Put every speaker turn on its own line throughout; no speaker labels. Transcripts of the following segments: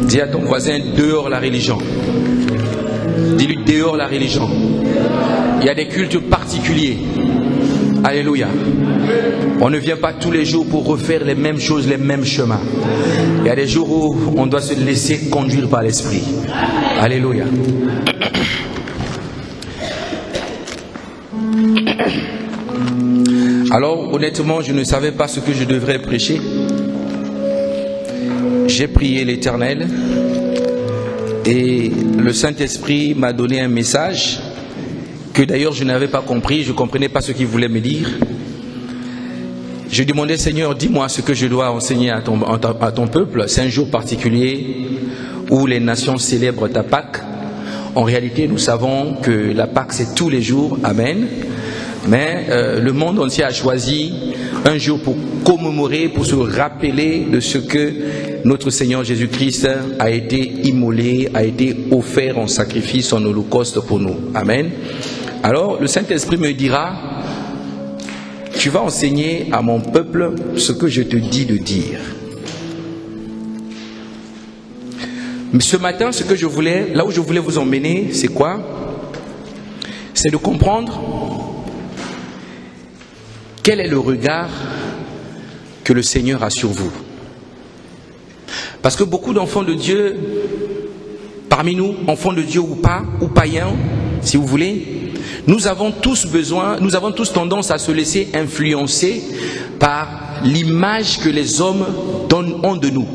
Dis à ton voisin, dehors la religion. Dis-lui, dehors la religion. Il y a des cultes particuliers. Alléluia. On ne vient pas tous les jours pour refaire les mêmes choses, les mêmes chemins. Il y a des jours où on doit se laisser conduire par l'Esprit. Alléluia. Alors, honnêtement, je ne savais pas ce que je devrais prêcher. J'ai prié l'Éternel et le Saint-Esprit m'a donné un message que d'ailleurs je n'avais pas compris, je ne comprenais pas ce qu'il voulait me dire. Je demandais, Seigneur, dis-moi ce que je dois enseigner à ton peuple. C'est un jour particulier où les nations célèbrent ta Pâque. En réalité, nous savons que la Pâque, c'est tous les jours. Amen. Mais le monde entier a choisi un jour pour commémorer, pour se rappeler de ce que notre Seigneur Jésus-Christ a été immolé, a été offert en sacrifice, en holocauste pour nous. Amen. Alors, le Saint-Esprit me dira, tu vas enseigner à mon peuple ce que je te dis de dire. Mais ce matin, ce que je voulais, là où je voulais vous emmener, c'est quoi? C'est de comprendre quel est le regard que le Seigneur a sur vous. Parce que beaucoup d'enfants de Dieu, parmi nous, enfants de Dieu ou pas, ou païens, si vous voulez, nous avons tous tendance à se laisser influencer par l'image que les hommes ont de nous.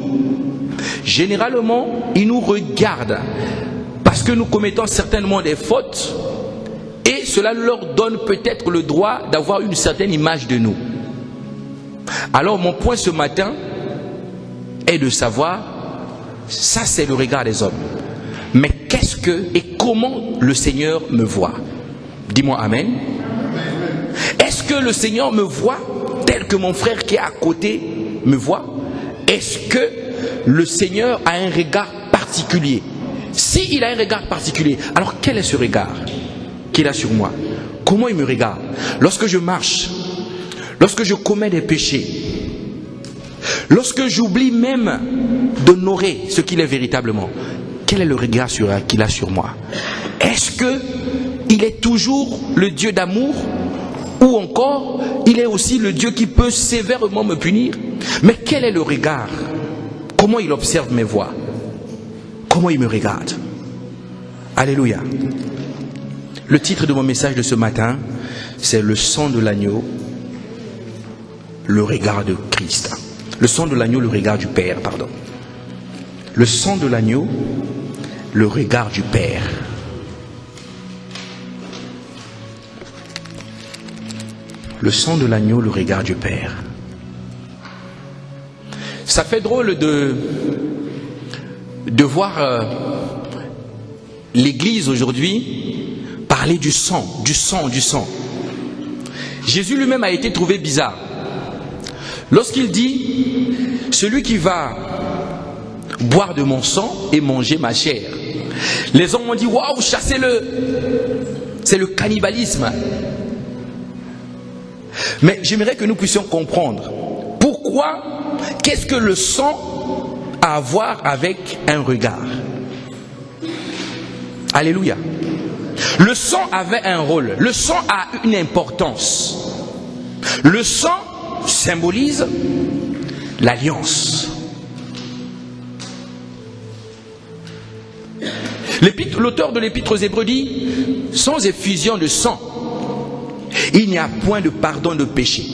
Généralement, ils nous regardent parce que nous commettons certainement des fautes et cela leur donne peut-être le droit d'avoir une certaine image de nous. Alors mon point ce matin est de savoir, ça c'est le regard des hommes. Mais qu'est-ce que et comment le Seigneur me voit? Dis-moi Amen. Est-ce que le Seigneur me voit tel que mon frère qui est à côté me voit? Est-ce que le Seigneur a un regard particulier? S'il a un regard particulier, alors quel est ce regard qu'il a sur moi? Comment il me regarde? Lorsque je marche, lorsque je commets des péchés, lorsque j'oublie même d'honorer ce qu'il est véritablement, quel est le regard qu'il a sur moi? Est-ce qu'il est toujours le Dieu d'amour ou encore il est aussi le Dieu qui peut sévèrement me punir? Mais quel est le regard? Comment il observe mes voies? Comment il me regarde? Alléluia. Le titre de mon message de ce matin, c'est le sang de l'agneau, le regard de Christ. Le sang de l'agneau, le regard du Père, pardon. Le sang de l'agneau, le regard du Père. Le sang de l'agneau, le regard du Père. Ça fait drôle de voir l'Église aujourd'hui parler du sang, du sang, du sang. Jésus lui-même a été trouvé bizarre. Lorsqu'il dit, celui qui va boire de mon sang et manger ma chair. Les hommes ont dit, waouh, chassez-le. C'est le cannibalisme. Mais j'aimerais que nous puissions comprendre pourquoi, qu'est-ce que le sang a à voir avec un regard. Alléluia. Le sang avait un rôle, le sang a une importance. Le sang symbolise l'alliance. L'auteur de l'Épître aux Hébreux dit, sans effusion de sang, il n'y a point de pardon de péché.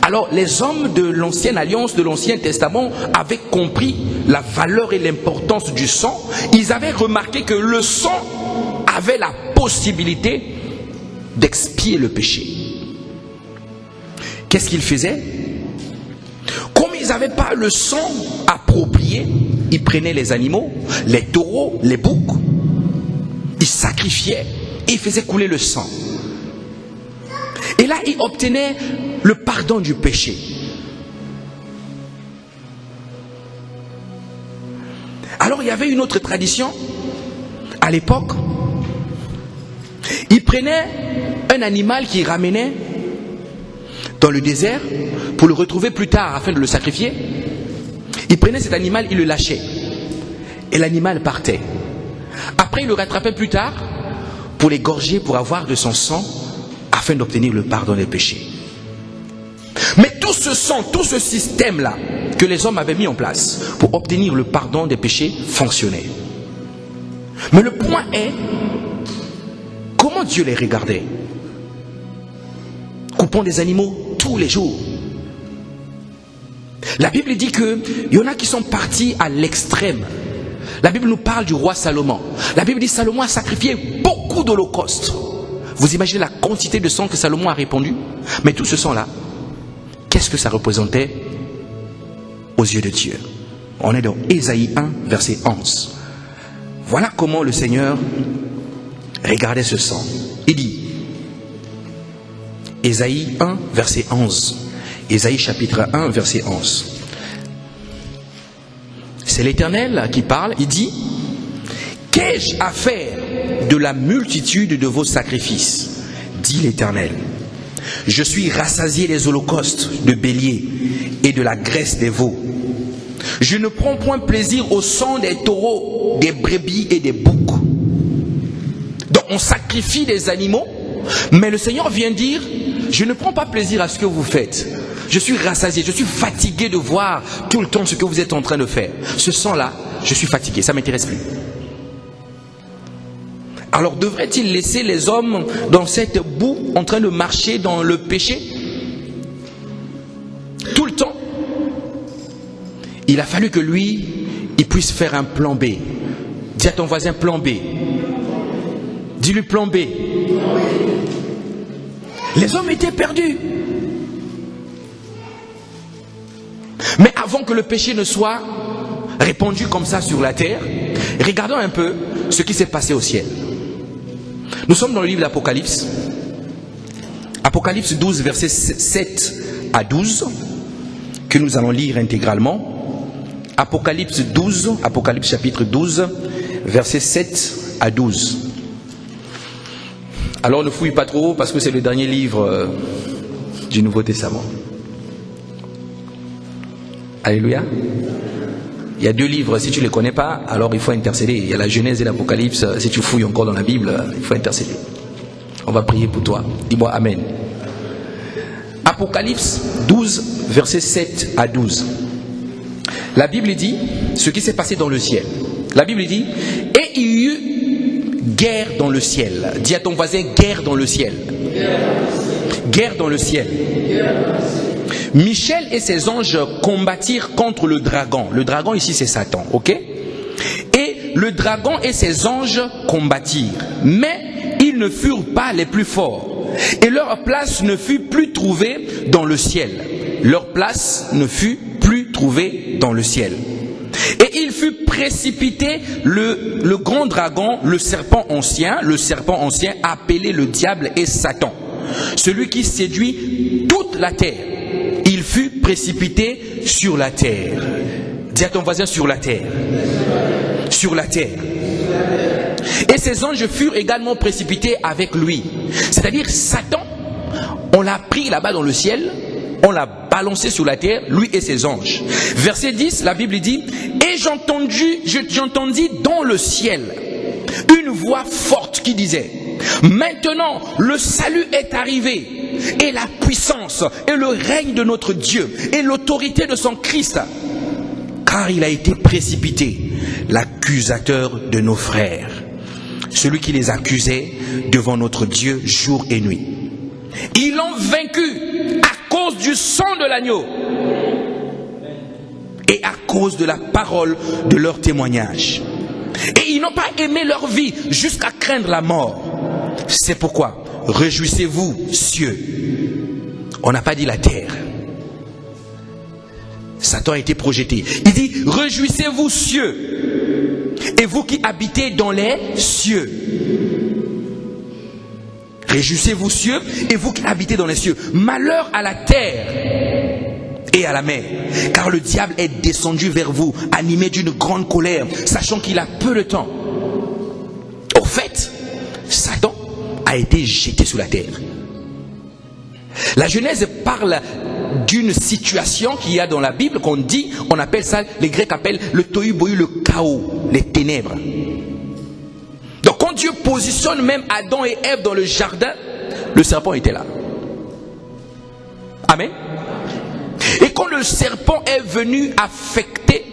Alors les hommes de l'ancienne alliance, de l'ancien testament avaient compris la valeur et l'importance du sang. Ils avaient remarqué que le sang avait la possibilité d'expier le péché. Qu'est-ce qu'ils faisaient? Comme ils n'avaient pas le sang approprié, ils prenaient les animaux, les taureaux, les boucs, ils sacrifiaient et ils faisaient couler le sang. Et là, ils obtenaient le pardon du péché. Alors, il y avait une autre tradition. À l'époque, ils prenaient un animal qu'ils ramenaient dans le désert pour le retrouver plus tard afin de le sacrifier. Il prenait cet animal, il le lâchait. Et l'animal partait. Après, il le rattrapait plus tard pour l'égorger, pour avoir de son sang, afin d'obtenir le pardon des péchés. Mais tout ce sang, tout ce système-là que les hommes avaient mis en place pour obtenir le pardon des péchés fonctionnait. Mais le point est, comment Dieu les regardait? Coupant des animaux tous les jours. La Bible dit qu'il y en a qui sont partis à l'extrême. La Bible nous parle du roi Salomon. La Bible dit que Salomon a sacrifié beaucoup d'holocaustes. Vous imaginez la quantité de sang que Salomon a répandu? Mais tout ce sang-là, qu'est-ce que ça représentait aux yeux de Dieu? On est dans Ésaïe 1, verset 11. Voilà comment le Seigneur regardait ce sang. Il dit, Ésaïe 1, verset 11. Ésaïe chapitre 1, verset 11. C'est l'Éternel qui parle. Il dit, qu'ai-je à faire de la multitude de vos sacrifices, dit l'Éternel. Je suis rassasié des holocaustes de béliers et de la graisse des veaux. Je ne prends point plaisir au sang des taureaux, des brebis et des boucs. Donc on sacrifie des animaux, mais le Seigneur vient dire, je ne prends pas plaisir à ce que vous faites. Je suis rassasié, je suis fatigué de voir tout le temps ce que vous êtes en train de faire. Ce sang-là, je suis fatigué, ça ne m'intéresse plus. Alors devrait-il laisser les hommes dans cette boue en train de marcher dans le péché tout le temps? Il a fallu que lui, il puisse faire un plan B. Dis à ton voisin plan B. Dis-lui plan B. Les hommes étaient perdus. Mais avant que le péché ne soit répandu comme ça sur la terre, regardons un peu ce qui s'est passé au ciel. Nous sommes dans le livre d'Apocalypse. Apocalypse 12, versets 7 à 12, que nous allons lire intégralement. Apocalypse 12, Apocalypse chapitre 12, versets 7 à 12. Alors ne fouille pas trop parce que c'est le dernier livre du Nouveau Testament. Alléluia. Il y a deux livres, si tu ne les connais pas, alors il faut intercéder. Il y a la Genèse et l'Apocalypse. Si tu fouilles encore dans la Bible, il faut intercéder. On va prier pour toi. Dis-moi Amen. Apocalypse 12, versets 7 à 12. La Bible dit ce qui s'est passé dans le ciel. La Bible dit, et il y eut guerre dans le ciel. Dis à ton voisin, guerre dans le ciel. Guerre dans le ciel. Michel et ses anges combattirent contre le dragon. Le dragon ici c'est Satan, ok? Et le dragon et ses anges combattirent. Mais ils ne furent pas les plus forts. Et leur place ne fut plus trouvée dans le ciel. Leur place ne fut plus trouvée dans le ciel. Et il fut précipité le grand dragon, le serpent ancien appelé le diable et Satan, celui qui séduit toute la terre. Il fut précipité sur la terre. Dis à ton voisin sur la terre. Sur la terre. Et ses anges furent également précipités avec lui. C'est-à-dire Satan, on l'a pris là-bas dans le ciel, on l'a balancé sur la terre, lui et ses anges. Verset 10, la Bible dit, et j'entendis dans le ciel une voix forte qui disait, maintenant le salut est arrivé, et la puissance, et le règne de notre Dieu, et l'autorité de son Christ, car il a été précipité, l'accusateur de nos frères, celui qui les accusait devant notre Dieu jour et nuit. Ils l'ont vaincu à cause du sang de l'agneau et à cause de la parole de leur témoignage. Et ils n'ont pas aimé leur vie jusqu'à craindre la mort. C'est pourquoi, réjouissez-vous, cieux. On n'a pas dit la terre. Satan a été projeté. Il dit, réjouissez-vous, cieux, et vous qui habitez dans les cieux. Réjouissez-vous, cieux, et vous qui habitez dans les cieux. Malheur à la terre et à la mer, car le diable est descendu vers vous, animé d'une grande colère, sachant qu'il a peu de temps. Au fait, Satan a été jeté sur la terre. La Genèse parle d'une situation qu'il y a dans la Bible qu'on dit, on appelle ça, les Grecs appellent le tohu bohu, le chaos, les ténèbres. Donc quand Dieu positionne même Adam et Ève dans le jardin, le serpent était là. Amen. Et quand le serpent est venu affecter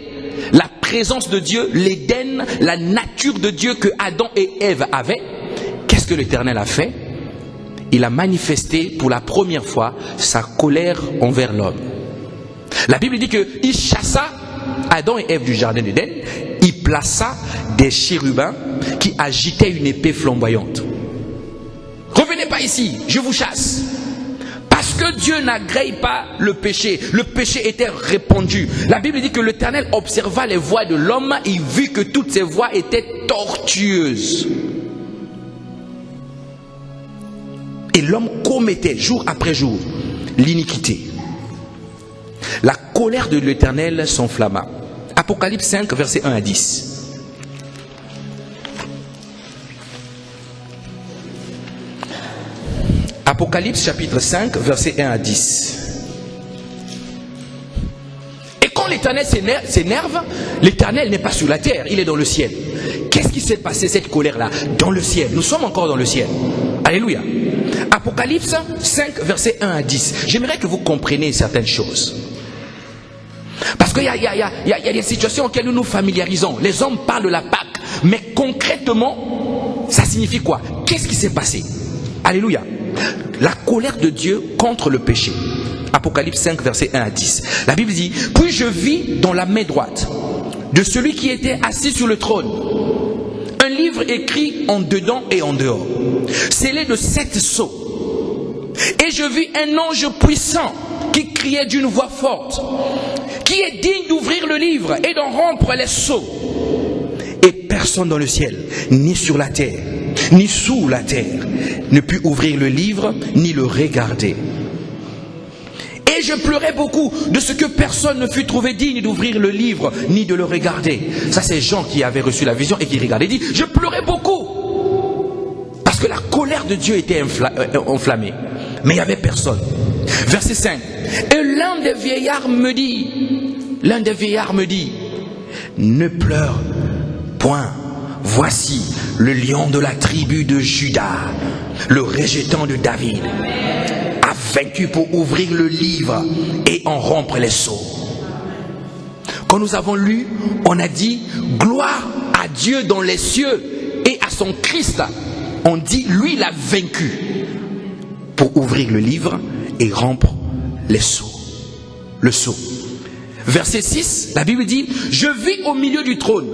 la présence de Dieu, l'Éden, la nature de Dieu que Adam et Ève avaient, qu'est-ce que l'Éternel a fait? Il a manifesté pour la première fois sa colère envers l'homme. La Bible dit qu'il chassa Adam et Ève du jardin d'Éden, il plaça des chérubins qui agitaient une épée flamboyante. Revenez pas ici, je vous chasse. Parce que Dieu n'agrée pas le péché était répandu. La Bible dit que l'Éternel observa les voies de l'homme et vit que toutes ses voies étaient tortueuses. Et l'homme commettait jour après jour l'iniquité. La colère de l'Éternel s'enflamma. Apocalypse 5, versets 1 à 10. Apocalypse chapitre 5, versets 1 à 10. Et quand l'Éternel s'énerve, l'Éternel n'est pas sur la terre, il est dans le ciel. Qu'est-ce qui s'est passé cette colère-là? Dans le ciel. Nous sommes encore dans le ciel. Alléluia. Apocalypse 5, versets 1 à 10. J'aimerais que vous compreniez certaines choses. Parce qu'il y a des situations auxquelles nous nous familiarisons. Les hommes parlent de la Pâque. Mais concrètement, ça signifie quoi? Qu'est-ce qui s'est passé? Alléluia. La colère de Dieu contre le péché. Apocalypse 5, versets 1 à 10. La Bible dit: puis je vis dans la main droite de celui qui était assis sur le trône un livre écrit en dedans et en dehors, scellé de 7 sceaux. Et je vis un ange puissant qui criait d'une voix forte: qui est digne d'ouvrir le livre et d'en rompre les sceaux? Et personne dans le ciel, ni sur la terre, ni sous la terre, ne put ouvrir le livre, ni le regarder. Et je pleurais beaucoup de ce que personne ne fut trouvé digne d'ouvrir le livre, ni de le regarder. Ça, c'est Jean qui avait reçu la vision et qui regardait. Il dit: je pleurais beaucoup. Parce que la colère de Dieu était enflammée. Mais il n'y avait personne. Verset 5. Et l'un des vieillards me dit, ne pleure point. Voici le lion de la tribu de Juda, le rejetant de David, a vaincu pour ouvrir le livre et en rompre les sceaux. Quand nous avons lu, on a dit gloire à Dieu dans les cieux et à son Christ. On dit lui l'a vaincu pour ouvrir le livre et rompre les sceaux. Le sceau. Verset 6, la Bible dit: je vis au milieu du trône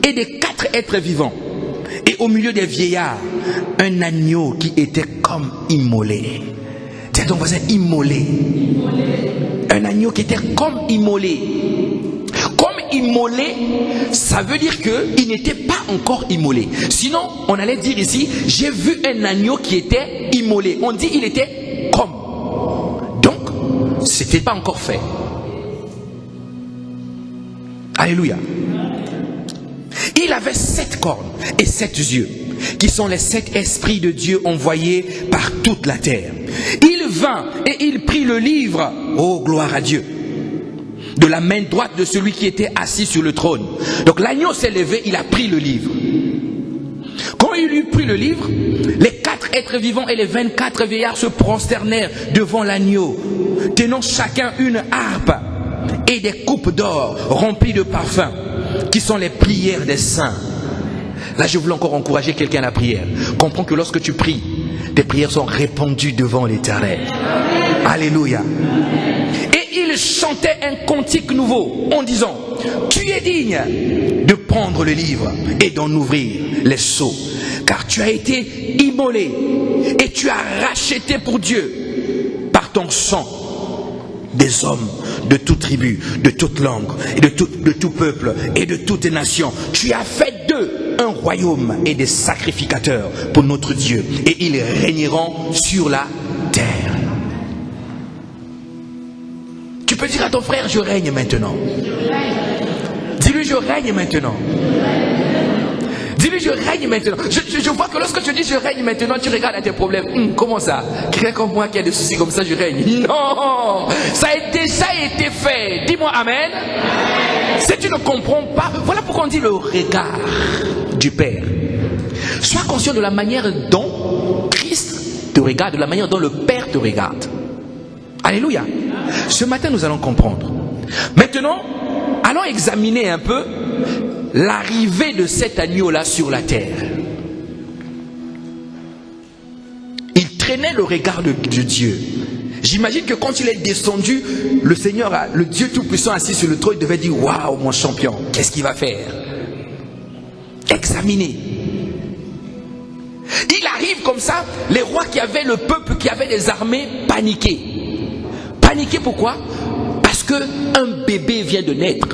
et des 4 êtres vivants, et au milieu des vieillards, un agneau qui était comme immolé. Dis à ton voisin: immolé. Un agneau qui était comme immolé. Comme immolé, ça veut dire qu'il n'était pas encore immolé. Sinon, on allait dire ici: j'ai vu un agneau qui était immolé. On dit il était comme. Donc, c'était pas encore fait. Alléluia. Il avait 7 cornes et 7 yeux, qui sont les 7 esprits de Dieu envoyés par toute la terre. Il vint et il prit le livre, oh gloire à Dieu, de la main droite de celui qui était assis sur le trône. Donc l'agneau s'est levé, il a pris le livre. Quand il eut pris le livre, les 4 êtres vivants et les 24 vieillards se prosternèrent devant l'agneau, tenant chacun une harpe et des coupes d'or remplies de parfums, qui sont les prières des saints. Là, je voulais encore encourager quelqu'un à la prière. Comprends que lorsque tu pries, tes prières sont répandues devant l'Éternel. Alléluia. Et il chantait un cantique nouveau en disant: tu es digne de prendre le livre et d'en ouvrir les sceaux, car tu as été immolé et tu as racheté pour Dieu par ton sang des hommes de toute tribu, de toute langue, et de tout peuple et de toute nation. Tu as fait d'eux un royaume et des sacrificateurs pour notre Dieu, et ils régneront sur la terre. Tu peux dire à ton frère: je règne maintenant. Dis-lui: je règne maintenant. Dis-lui, je règne maintenant. Je vois que lorsque tu dis je règne maintenant, tu regardes à tes problèmes. Comment ça? Quelqu'un comme moi qui a des soucis comme ça, je règne. Non, ça a déjà été fait. Dis-moi amen. Si tu ne comprends pas, voilà pourquoi on dit le regard du Père. Sois conscient de la manière dont Christ te regarde, de la manière dont le Père te regarde. Alléluia. Ce matin, nous allons comprendre. Maintenant, allons examiner un peu l'arrivée de cet agneau-là sur la terre. Il traînait le regard de Dieu. J'imagine que quand il est descendu, le Seigneur, le Dieu Tout-Puissant assis sur le trône, il devait dire « Waouh, mon champion, qu'est-ce qu'il va faire ?» Examinez. Il arrive comme ça, les rois qui avaient le peuple, qui avaient des armées, paniqués. Paniqués pourquoi? Parce qu'un bébé vient de naître.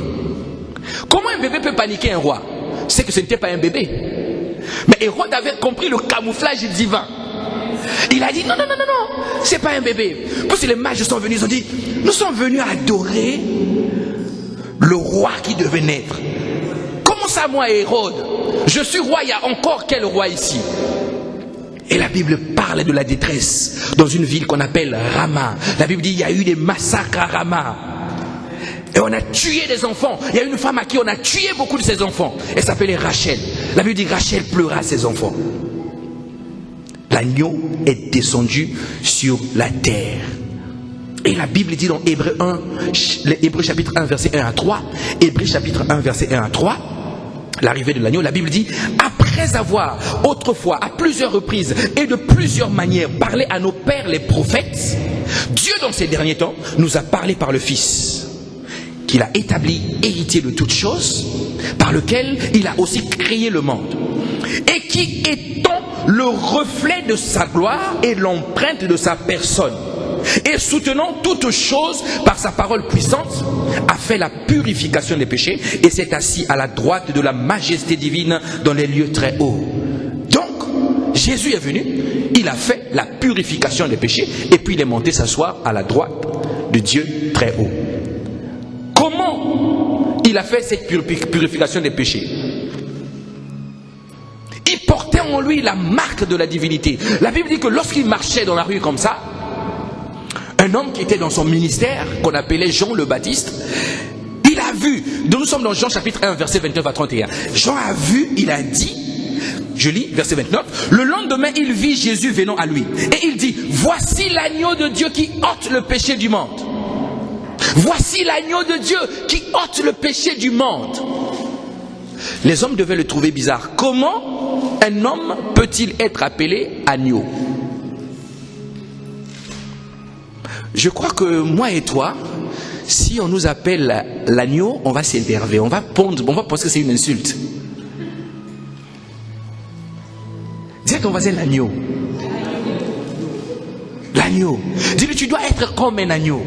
Comment un bébé peut paniquer un roi? C'est que ce n'était pas un bébé. Mais Hérode avait compris le camouflage divin. Il a dit non, c'est pas un bébé. Parce que les mages sont venus, ils ont dit, nous sommes venus adorer le roi qui devait naître. Comment ça, moi, Hérode? Je suis roi, il y a encore quel roi ici? Et la Bible parle de la détresse dans une ville qu'on appelle Rama. La Bible dit, il y a eu des massacres à Rama. Et on a tué des enfants. Il y a une femme à qui on a tué beaucoup de ses enfants. Elle s'appelait Rachel. La Bible dit, Rachel pleura ses enfants. L'agneau est descendu sur la terre. Et la Bible dit dans Hébreux 1, Hébreux chapitre 1, verset 1 à 3, Hébreux chapitre 1, verset 1 à 3, l'arrivée de l'agneau, la Bible dit, après avoir autrefois, à plusieurs reprises et de plusieurs manières, parlé à nos pères les prophètes, Dieu dans ces derniers temps nous a parlé par le Fils, qu'il a établi héritier de toutes choses, par lequel il a aussi créé le monde, et qui étant le reflet de sa gloire et l'empreinte de sa personne, et soutenant toutes choses par sa parole puissante, a fait la purification des péchés et s'est assis à la droite de la majesté divine dans les lieux très hauts. Donc, Jésus est venu, il a fait la purification des péchés et puis il est monté s'asseoir à la droite de Dieu très haut. Comment il a fait cette purification des péchés? Il portait en lui la marque de la divinité. La Bible dit que lorsqu'il marchait dans la rue comme ça, un homme qui était dans son ministère, qu'on appelait Jean le Baptiste, il a vu, nous sommes dans Jean chapitre 1, verset 29 à 31. Jean a vu, il a dit, je lis, verset 29, le lendemain il vit Jésus venant à lui. Et il dit, voici l'agneau de Dieu qui ôte le péché du monde. Voici l'agneau de Dieu qui ôte le péché du monde. Les hommes devaient le trouver bizarre. Comment un homme peut-il être appelé agneau? Je crois que moi et toi, si on nous appelle l'agneau, on va s'énerver, on va penser que c'est une insulte. Dis à ton voisin l'agneau. L'agneau. Dis-lui, tu dois être comme un agneau.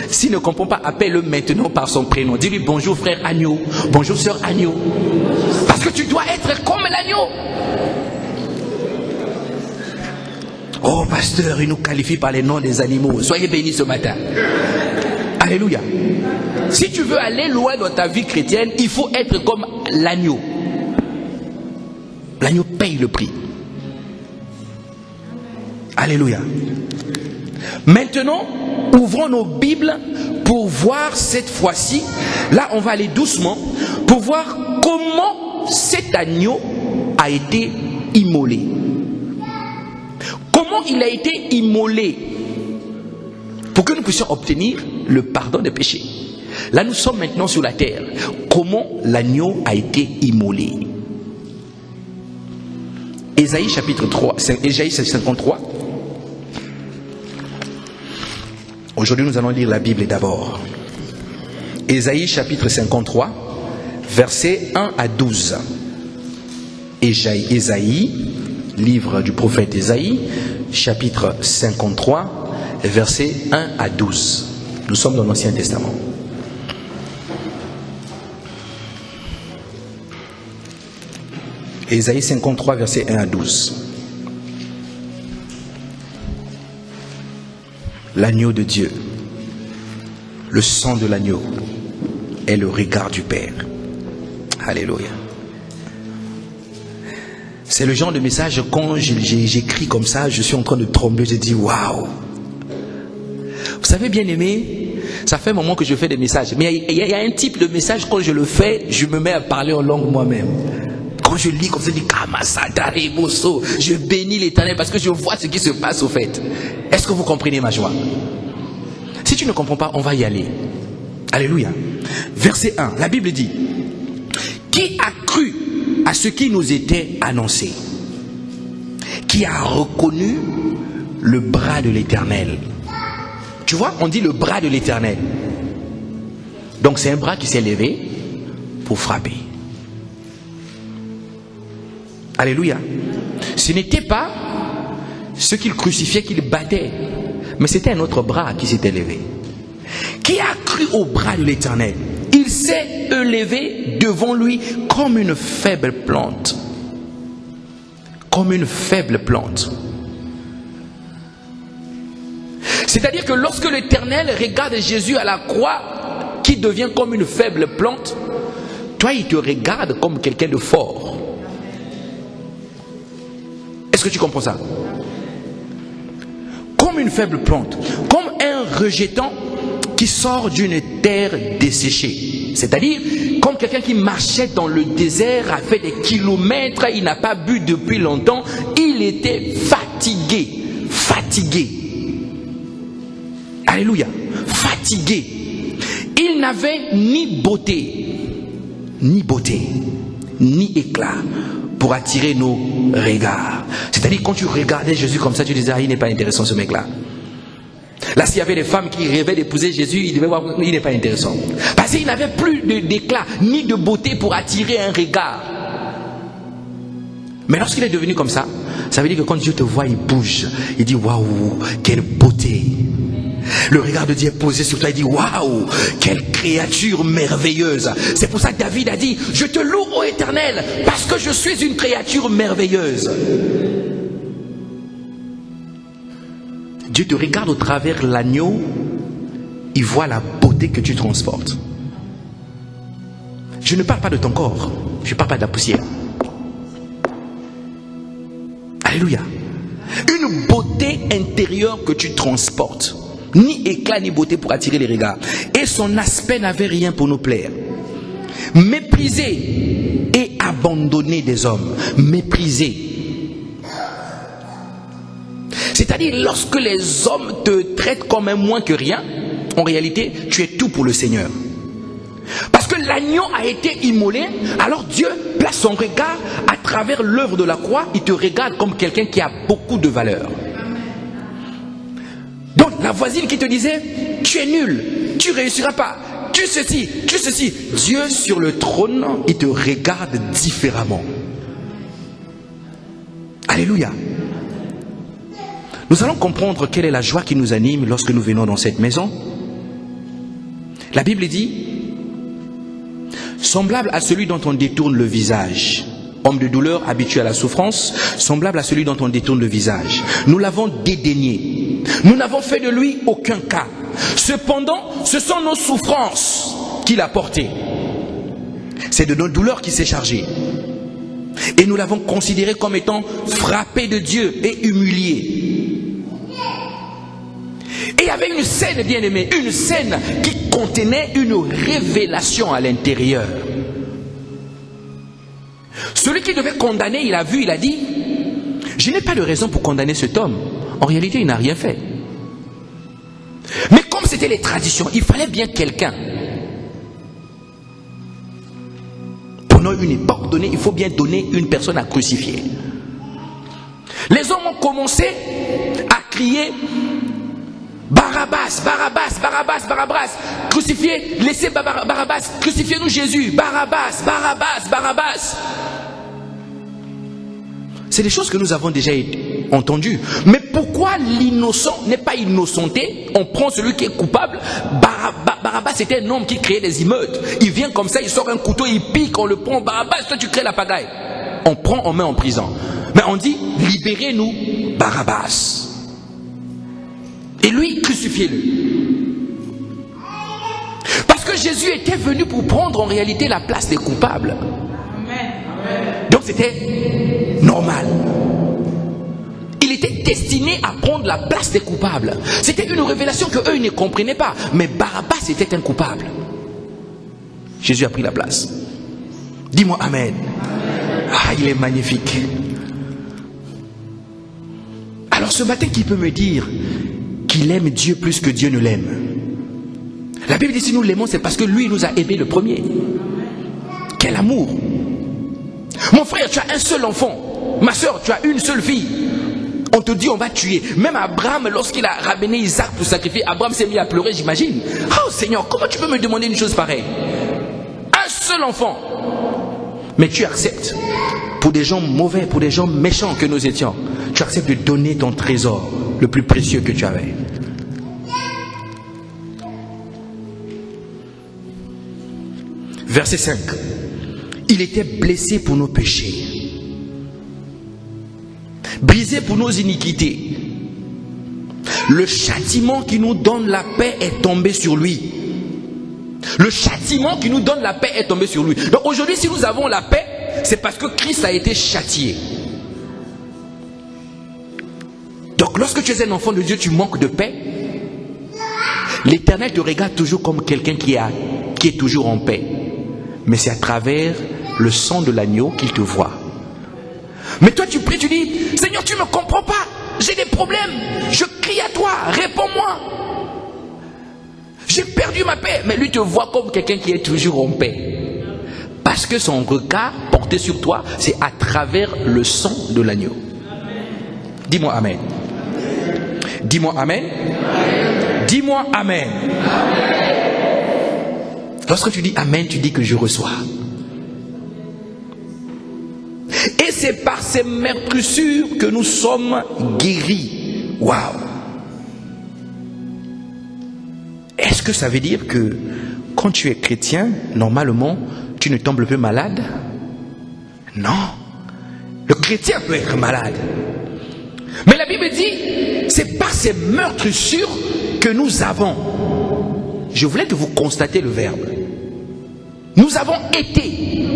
S'il ne comprend pas, appelle-le maintenant par son prénom. Dis-lui bonjour frère agneau, bonjour sœur agneau. Parce que tu dois être comme l'agneau. Oh pasteur, il nous qualifie par les noms des animaux. Soyez bénis ce matin. Alléluia. Si tu veux aller loin dans ta vie chrétienne, il faut être comme l'agneau. L'agneau paye le prix. Alléluia. Maintenant, ouvrons nos Bibles pour voir cette fois-ci, là on va aller doucement, pour voir comment cet agneau a été immolé. Comment il a été immolé pour que nous puissions obtenir le pardon des péchés. Là nous sommes maintenant sur la terre. Comment l'agneau a été immolé? Ésaïe chapitre 3, Ésaïe 53. Aujourd'hui, nous allons lire la Bible d'abord. Ésaïe chapitre 53, versets 1 à 12. Ésaïe, livre du prophète Ésaïe, chapitre 53, versets 1 à 12. Nous sommes dans l'Ancien Testament. Ésaïe 53, versets 1 à 12. L'agneau de Dieu, le sang de l'agneau est le regard du Père. Alléluia. C'est le genre de message, quand j'écris comme ça, je suis en train de trembler, je dis waouh. Vous savez, bien aimé, ça fait un moment que je fais des messages. Mais il y a un type de message, quand je le fais, je me mets à parler en langue moi-même. Quand je lis comme ça, je dis je bénis l'Éternel parce que je vois ce qui se passe au fait. Est-ce que vous comprenez ma joie? Si tu ne comprends pas, on va y aller. Alléluia. Verset 1, la Bible dit: qui a cru à ce qui nous était annoncé? Qui a reconnu le bras de l'Éternel? Tu vois, on dit le bras de l'Éternel. Donc c'est un bras qui s'est levé pour frapper. Alléluia. Ce n'était pas ce qu'il crucifiait, qu'il battait, mais c'était un autre bras qui s'était levé. Qui a cru au bras de l'Éternel? Il s'est élevé devant lui comme une faible plante. Comme une faible plante. C'est-à-dire que lorsque l'Éternel regarde Jésus à la croix, qui devient comme une faible plante, toi, il te regarde comme quelqu'un de fort. Est-ce que tu comprends ça? Comme une faible plante, comme un rejeton qui sort d'une terre desséchée. C'est-à-dire, comme quelqu'un qui marchait dans le désert, a fait des kilomètres, il n'a pas bu depuis longtemps, il était fatigué. Fatigué. Alléluia. Fatigué. Il n'avait ni beauté, ni éclat pour attirer nos regards. C'est-à-dire, quand tu regardais Jésus comme ça, tu disais, ah, il n'est pas intéressant ce mec-là. Là, s'il y avait des femmes qui rêvaient d'épouser Jésus, il n'est pas intéressant. Parce qu'il n'avait plus d'éclat, ni de beauté pour attirer un regard. Mais lorsqu'il est devenu comme ça, ça veut dire que quand Dieu te voit, il bouge. Il dit, waouh, quelle beauté. Le regard de Dieu est posé sur toi, il dit, waouh, quelle créature merveilleuse. C'est pour ça que David a dit, je te loue, ô Éternel, parce que je suis une créature merveilleuse. Dieu te regarde au travers l'agneau, il voit la beauté que tu transportes. Je ne parle pas de ton corps, je ne parle pas de la poussière. Alléluia. Une beauté intérieure que tu transportes. Ni éclat ni beauté pour attirer les regards. Et son aspect n'avait rien pour nous plaire. Méprisé et abandonné des hommes. Méprisé. C'est-à-dire, lorsque les hommes te traitent comme un moins que rien, en réalité, tu es tout pour le Seigneur. Parce que l'agneau a été immolé, alors Dieu place son regard à travers l'œuvre de la croix, il te regarde comme quelqu'un qui a beaucoup de valeur. Donc, la voisine qui te disait, tu es nul, tu ne réussiras pas, tu ceci, Dieu sur le trône, il te regarde différemment. Alléluia. Nous allons comprendre quelle est la joie qui nous anime lorsque nous venons dans cette maison. La Bible dit, semblable à celui dont on détourne le visage. Homme de douleur, habitué à la souffrance, semblable à celui dont on détourne le visage. Nous l'avons dédaigné. Nous n'avons fait de lui aucun cas. Cependant, ce sont nos souffrances qu'il a portées. C'est de nos douleurs qu'il s'est chargé. Et nous l'avons considéré comme étant frappé de Dieu et humilié. Et il y avait une scène, bien aimée, une scène qui contenait une révélation à l'intérieur. Celui qui devait condamner, il a vu, il a dit, je n'ai pas de raison pour condamner cet homme. En réalité, il n'a rien fait. Mais comme c'était les traditions, il fallait bien quelqu'un. Pendant une époque donnée, il faut bien donner une personne à crucifier. Les hommes ont commencé à crier, Barabbas, Barabbas, Barabbas, Barabbas, crucifiez, laissez Barabbas, crucifiez-nous Jésus, Barabbas, Barabbas, Barabbas. C'est des choses que nous avons déjà entendues. Mais pourquoi l'innocent n'est pas innocenté? On prend celui qui est coupable. Barabbas c'était un homme qui créait des émeutes. Il vient comme ça, il sort un couteau, il pique, on le prend. Barabbas, toi tu crées la pagaille. On prend, on met en prison. Mais on dit, libérez-nous Barabbas. Et lui, crucifiez-le. Parce que Jésus était venu pour prendre en réalité la place des coupables. Donc c'était normal. Il était destiné à prendre la place des coupables. C'était une révélation qu'eux ne comprenaient pas. Mais Barabbas était un coupable. Jésus a pris la place. Dis-moi Amen. Ah, il est magnifique. Alors ce matin, qui peut me dire qu'il aime Dieu plus que Dieu ne l'aime? La Bible dit si nous l'aimons, c'est parce que lui nous a aimés le premier. Quel amour! Mon frère, tu as un seul enfant. Ma soeur, tu as une seule fille. On te dit on va tuer. Même Abraham, lorsqu'il a ramené Isaac pour sacrifier, Abraham s'est mis à pleurer, j'imagine. Oh Seigneur, comment tu peux me demander une chose pareille? Un seul enfant. Mais tu acceptes, pour des gens mauvais, pour des gens méchants que nous étions, tu acceptes de donner ton trésor, le plus précieux que tu avais. Verset 5. Il était blessé pour nos péchés, brisé pour nos iniquités. Le châtiment qui nous donne la paix est tombé sur lui. Le châtiment qui nous donne la paix est tombé sur lui. Donc aujourd'hui, si nous avons la paix, c'est parce que Christ a été châtié. Donc lorsque tu es un enfant de Dieu, tu manques de paix. L'Éternel te regarde toujours comme quelqu'un qui est toujours en paix. Mais c'est à travers le sang de l'agneau qu'il te voit. Mais toi tu pries, tu dis, Seigneur, tu ne me comprends pas, j'ai des problèmes, je crie à toi, réponds-moi. J'ai perdu ma paix. Mais lui te voit comme quelqu'un qui est toujours en paix. Parce que son regard porté sur toi, c'est à travers le sang de l'agneau. Dis-moi Amen. Dis-moi Amen. Dis-moi Amen. Lorsque tu dis Amen, tu dis que je reçois. Et c'est par ces meurtrissures que nous sommes guéris. Waouh! Est-ce que ça veut dire que quand tu es chrétien, normalement, tu ne tombes plus malade? Non. Le chrétien peut être malade. Mais la Bible dit, c'est par ces meurtrissures que nous avons. Je voulais que vous constatez le verbe. Nous avons été.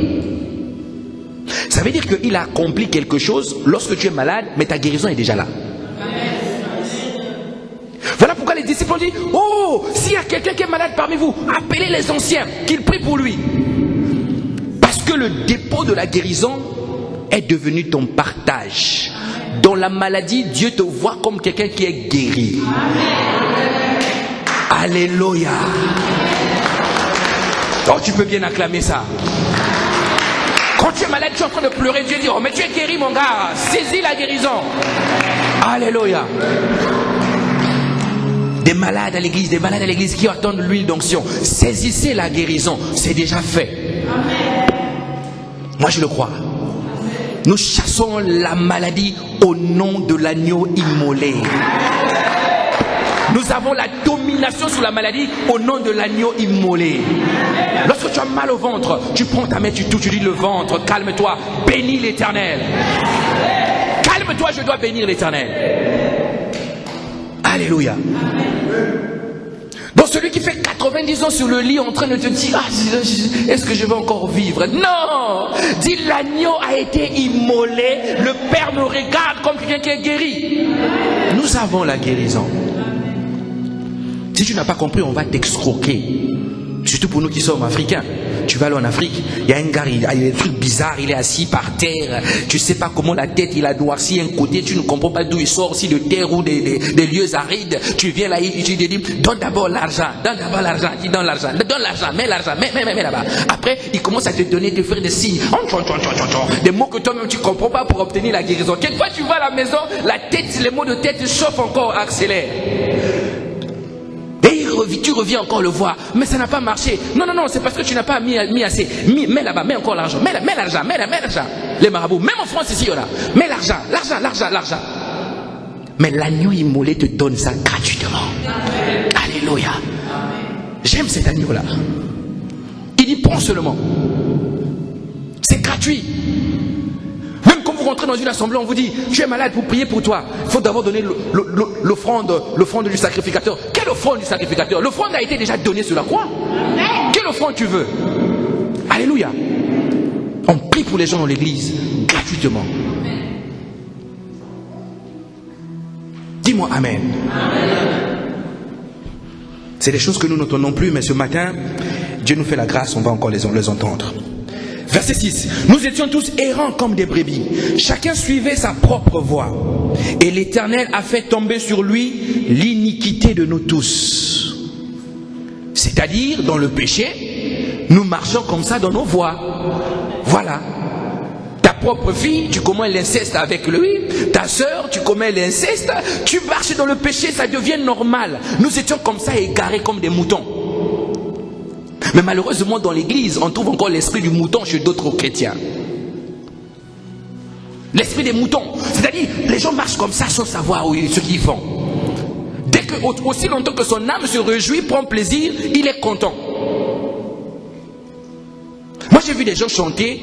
Ça veut dire qu'il a accompli quelque chose lorsque tu es malade, mais ta guérison est déjà là. Voilà pourquoi les disciples ont dit, oh, s'il y a quelqu'un qui est malade parmi vous, appelez les anciens, qu'ils prient pour lui. Parce que le dépôt de la guérison est devenu ton partage. Dans la maladie, Dieu te voit comme quelqu'un qui est guéri. Alléluia. Oh, tu peux bien acclamer ça. Quand tu es malade, tu es en train de pleurer, Dieu dit, oh, mais tu es guéri mon gars, saisis la guérison. Alléluia. Des malades à l'église qui attendent l'huile d'onction, saisissez la guérison, c'est déjà fait. Moi je le crois. Nous chassons la maladie au nom de l'agneau immolé. Nous avons la domination sur la maladie au nom de l'agneau immolé. Lorsque tu as mal au ventre, tu prends ta main, tu touches, tu dis le ventre, calme-toi, bénis l'Éternel. Calme-toi, je dois bénir l'Éternel. Alléluia. Donc celui qui fait 90 ans sur le lit en train de te dire, ah, est-ce que je vais encore vivre? Non. Dis, l'agneau a été immolé, le Père me regarde comme quelqu'un qui est guéri. Nous avons la guérison. Si tu n'as pas compris, on va t'excroquer. Surtout pour nous qui sommes africains. Tu vas aller en Afrique, il y a un gars, il a des trucs bizarres, il est assis par terre. Tu ne sais pas comment la tête, il a noirci un côté, tu ne comprends pas d'où il sort, si de terre ou des lieux arides. Tu viens là, tu te dis, donne d'abord l'argent, il donne l'argent, mets là-bas. Après, il commence à te donner, te faire des signes, des mots que toi-même tu ne comprends pas pour obtenir la guérison. Quelquefois tu vas à la maison, la tête, les mots de tête chauffent encore, accélèrent. Et tu reviens encore le voir, mais ça n'a pas marché. Non, c'est parce que tu n'as pas mis assez. Mets là-bas, mets encore l'argent. Mets l'argent. Les marabouts, même en France ici, il y en a. Mets l'argent. Mais l'agneau immolé te donne ça gratuitement. Alléluia. J'aime cet agneau-là. Il dit, prends seulement. C'est gratuit. Même quand vous entrez dans une assemblée, on vous dit, tu es malade, pour prier pour toi, il faut d'abord donner l'offrande du sacrificateur. Quelle offrande du sacrificateur? L'offrande a été déjà donnée sur la croix. Quelle offrande tu veux? Alléluia. On prie pour les gens dans l'église, gratuitement. Dis-moi Amen. C'est des choses que nous n'entendons plus, mais ce matin, Dieu nous fait la grâce, on va encore les entendre. Verset 6. Nous étions tous errants comme des brebis. Chacun suivait sa propre voie. Et l'Éternel a fait tomber sur lui l'iniquité de nous tous. C'est-à-dire, dans le péché, nous marchons comme ça dans nos voies. Voilà. Ta propre fille, tu commets l'inceste avec lui. Ta sœur, tu commets l'inceste. Tu marches dans le péché, ça devient normal. Nous étions comme ça égarés comme des moutons. Mais malheureusement, dans l'église, on trouve encore l'esprit du mouton chez d'autres chrétiens. L'esprit des moutons. C'est-à-dire, les gens marchent comme ça sans savoir ce qu'ils font. Dès que, aussi longtemps que son âme se réjouit, prend plaisir, il est content. Moi, j'ai vu des gens chanter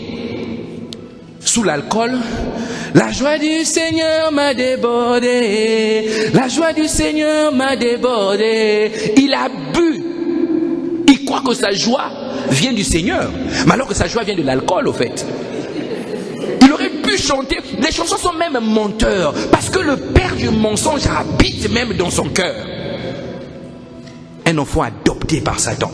sous l'alcool. La joie du Seigneur m'a débordé. La joie du Seigneur m'a débordé. Il a bu. Il croit que sa joie vient du Seigneur. Mais alors que sa joie vient de l'alcool, au fait. Il aurait pu chanter. Les chansons sont même menteurs. Parce que le père du mensonge habite même dans son cœur. Un enfant adopté par Satan.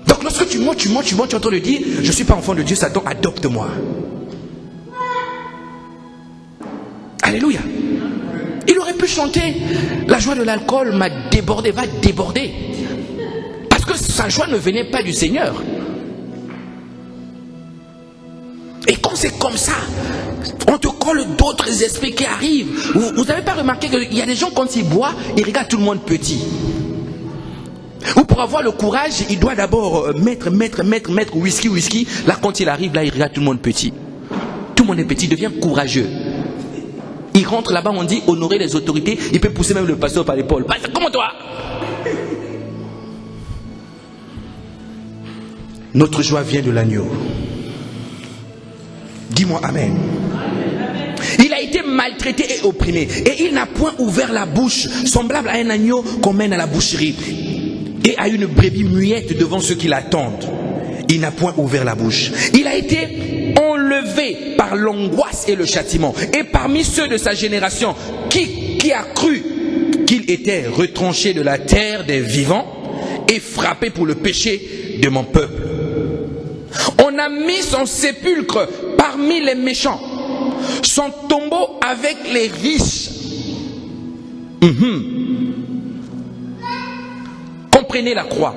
Donc lorsque tu mens, tu entends le dire, je ne suis pas enfant de Dieu, Satan, adopte-moi. Alléluia. Il aurait pu chanter, la joie de l'alcool m'a débordé, va déborder. Parce que sa joie ne venait pas du Seigneur. Et quand c'est comme ça, on te colle d'autres esprits qui arrivent. Vous n'avez pas remarqué qu'il y a des gens, quand ils boivent, ils regardent tout le monde petit. Ou pour avoir le courage, il doit d'abord mettre whisky. Là, quand il arrive, là, il regarde tout le monde petit. Tout le monde est petit, il devient courageux. Il rentre là-bas, on dit honorer les autorités. Il peut pousser même le pasteur par l'épaule. Comment toi? Notre joie vient de l'agneau. Dis-moi Amen. Il a été maltraité et opprimé. Et il n'a point ouvert la bouche, semblable à un agneau qu'on mène à la boucherie. Et à une brebis muette devant ceux qui l'attendent. Il n'a point ouvert la bouche. Il a été enlevé par l'angoisse et le châtiment. Et parmi ceux de sa génération, qui a cru qu'il était retranché de la terre des vivants et frappé pour le péché de mon peuple. On a mis son sépulcre parmi les méchants, son tombeau avec les riches. Comprenez la croix.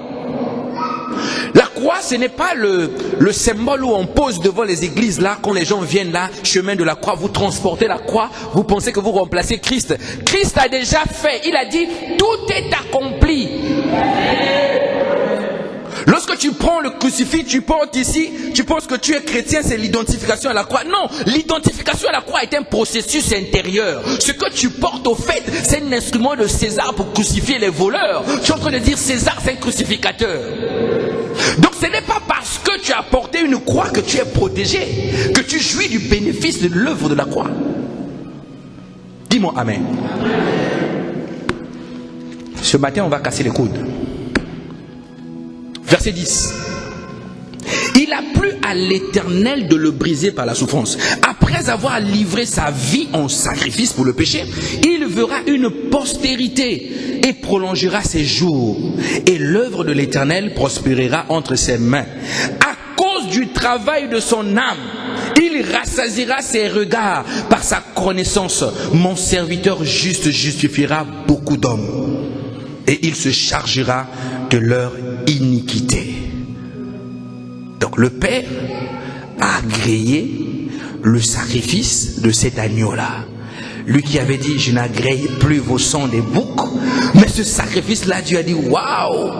La croix, ce n'est pas le symbole où on pose devant les églises là, quand les gens viennent là, chemin de la croix, vous transportez la croix, vous pensez que vous remplacez Christ. Christ a déjà fait, il a dit, tout est accompli. Lorsque tu prends le crucifix, tu portes ici, tu penses que tu es chrétien, c'est l'identification à la croix. Non, l'identification à la croix est un processus intérieur. Ce que tu portes au fait, c'est un instrument de César pour crucifier les voleurs. Tu es en train de dire César, c'est un crucificateur. Donc ce n'est pas parce que tu as porté une croix que tu es protégé, que tu jouis du bénéfice de l'œuvre de la croix. Dis-moi Amen. Ce matin, on va casser les coudes. Verset 10. Il a plu à l'Éternel de le briser par la souffrance. Après avoir livré sa vie en sacrifice pour le péché, il verra une postérité et prolongera ses jours. Et l'œuvre de l'Éternel prospérera entre ses mains. À cause du travail de son âme, il rassasiera ses regards par sa connaissance. Mon serviteur juste justifiera beaucoup d'hommes. Et il se chargera de leur iniquité. Donc le Père a agréé le sacrifice de cet agneau-là. Lui qui avait dit, je n'agrée plus vos sangs des boucs. Mais ce sacrifice-là, Dieu a dit, waouh!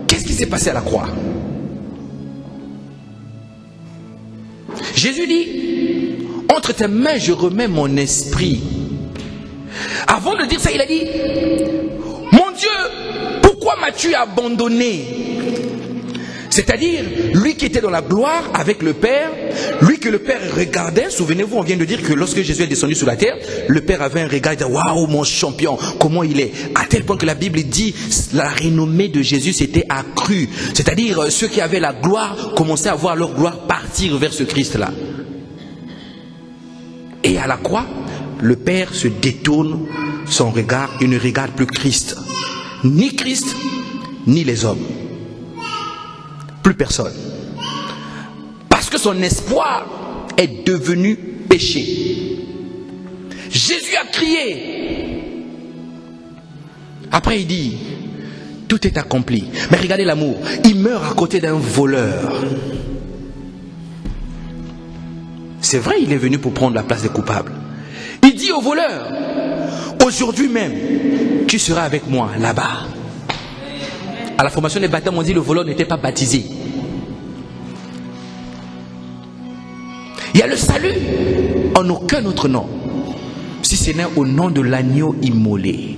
Qu'est-ce qui s'est passé à la croix? Jésus dit, entre tes mains, je remets mon esprit. Avant de dire ça, il a dit, mon Dieu, pourquoi m'as-tu abandonné? C'est-à-dire, lui qui était dans la gloire avec le Père, lui que le Père regardait. Souvenez-vous, on vient de dire que lorsque Jésus est descendu sur la terre, le Père avait un regard, il disait, waouh, mon champion, comment il est. À tel point que la Bible dit, la renommée de Jésus s'était accrue. C'est-à-dire, ceux qui avaient la gloire commençaient à voir leur gloire partir vers ce Christ-là. Et à la croix, le Père se détourne son regard, il ne regarde plus Christ. Ni Christ, ni les hommes. Plus personne. Parce que son espoir est devenu péché. Jésus a crié. Après il dit, tout est accompli. Mais regardez l'amour. Il meurt à côté d'un voleur. C'est vrai, il est venu pour prendre la place des coupables. Il dit au voleur, aujourd'hui même, tu seras avec moi là-bas. À la formation des baptêmes, on dit le voleur n'était pas baptisé. Il y a le salut en aucun autre nom, si ce n'est au nom de l'agneau immolé.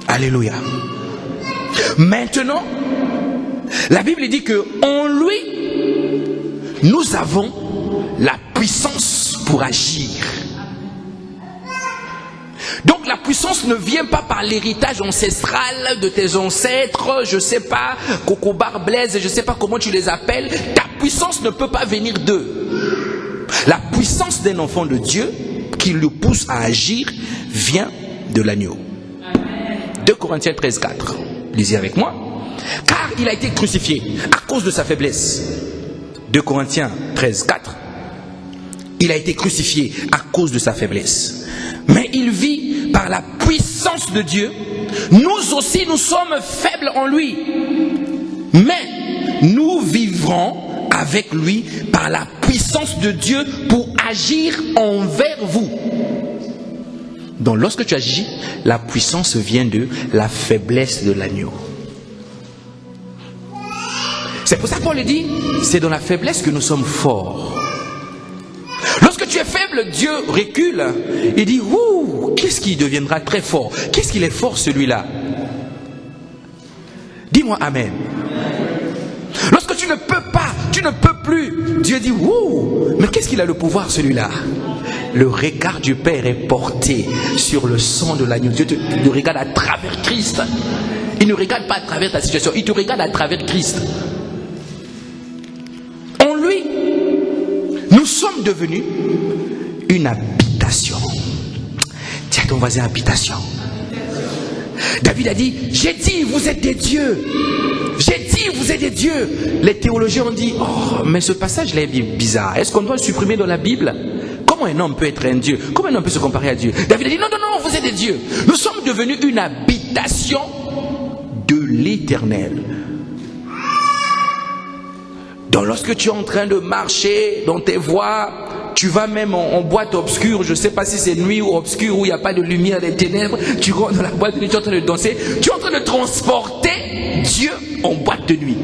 Alléluia. Maintenant, la Bible dit que en lui, nous avons la puissance pour agir. Donc la puissance ne vient pas par l'héritage ancestral de tes ancêtres, je ne sais pas, Cocobar, Blaise, je ne sais pas comment tu les appelles. Ta puissance ne peut pas venir d'eux. La puissance d'un enfant de Dieu qui le pousse à agir vient de l'agneau. 2 Corinthiens 13, 4. Lisez avec moi. Car il a été crucifié à cause de sa faiblesse. 2 Corinthiens 13, 4. Il a été crucifié à cause de sa faiblesse. Mais il vit par la puissance de Dieu. Nous aussi, nous sommes faibles en lui. Mais nous vivrons avec lui par la puissance de Dieu pour agir envers vous. Donc lorsque tu agis, la puissance vient de la faiblesse de l'agneau. C'est pour ça que Paul dit, c'est dans la faiblesse que nous sommes forts. Lorsque tu es faible, Dieu recule. Il dit, ouh, qu'est-ce qui deviendra très fort? Qu'est-ce qu'il est fort celui-là? Dis-moi amen. Lorsque tu ne peux pas, tu ne peux plus, Dieu dit, ouh, mais qu'est-ce qu'il a le pouvoir celui-là? Le regard du Père est porté sur le sang de l'agneau. Dieu te regarde à travers Christ. Il ne regarde pas à travers ta situation, il te regarde à travers Christ. En lui, nous sommes devenus une habitation. Tiens ton voisin, habitation. David a dit, j'ai dit vous êtes des dieux. J'ai dit vous êtes des dieux. Les théologiens ont dit, oh, mais ce passage là est bizarre. Est-ce qu'on doit le supprimer dans la Bible? Comment un homme peut être un dieu? Comment un homme peut se comparer à Dieu? David a dit, non, non, non, vous êtes des dieux. Nous sommes devenus une habitation de l'Éternel. Donc lorsque tu es en train de marcher dans tes voies, tu vas même en boîte obscure, je ne sais pas si c'est nuit ou obscure, où il n'y a pas de lumière, des ténèbres, tu rentres dans la boîte de nuit, tu es en train de danser, tu es en train de transporter Dieu en boîte de nuit.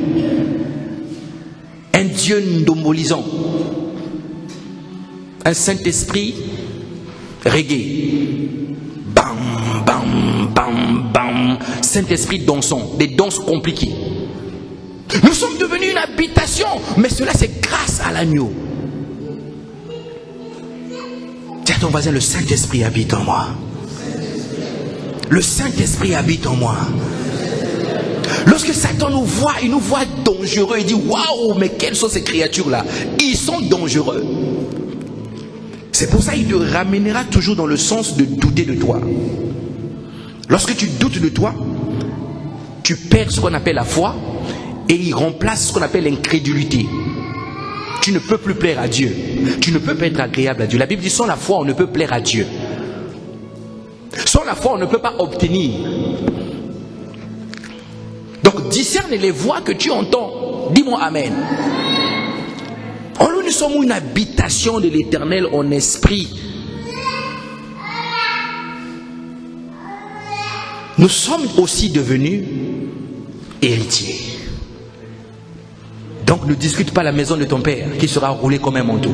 Un Dieu ndombolisant. Un Saint-Esprit reggae. Bam, bam, bam, bam. Saint-Esprit dansant, des danses compliquées. Nous sommes devenus une habitation, mais cela c'est grâce à l'agneau. Dis à ton voisin, le Saint-Esprit habite en moi. Le Saint-Esprit habite en moi. Lorsque Satan nous voit, il nous voit dangereux. Il dit, waouh, mais quelles sont ces créatures-là? Ils sont dangereux. C'est pour ça qu'il te ramènera toujours dans le sens de douter de toi. Lorsque tu doutes de toi, tu perds ce qu'on appelle la foi et il remplace ce qu'on appelle l'incrédulité. Tu ne peux plus plaire à Dieu. Tu ne peux pas être agréable à Dieu. La Bible dit, sans la foi, on ne peut plaire à Dieu. Sans la foi, on ne peut pas obtenir. Donc, discerne les voix que tu entends. Dis-moi amen. En nous, nous sommes une habitation de l'Éternel en esprit. Nous sommes aussi devenus héritiers. Donc ne discute pas la maison de ton père qui sera roulée comme un manteau.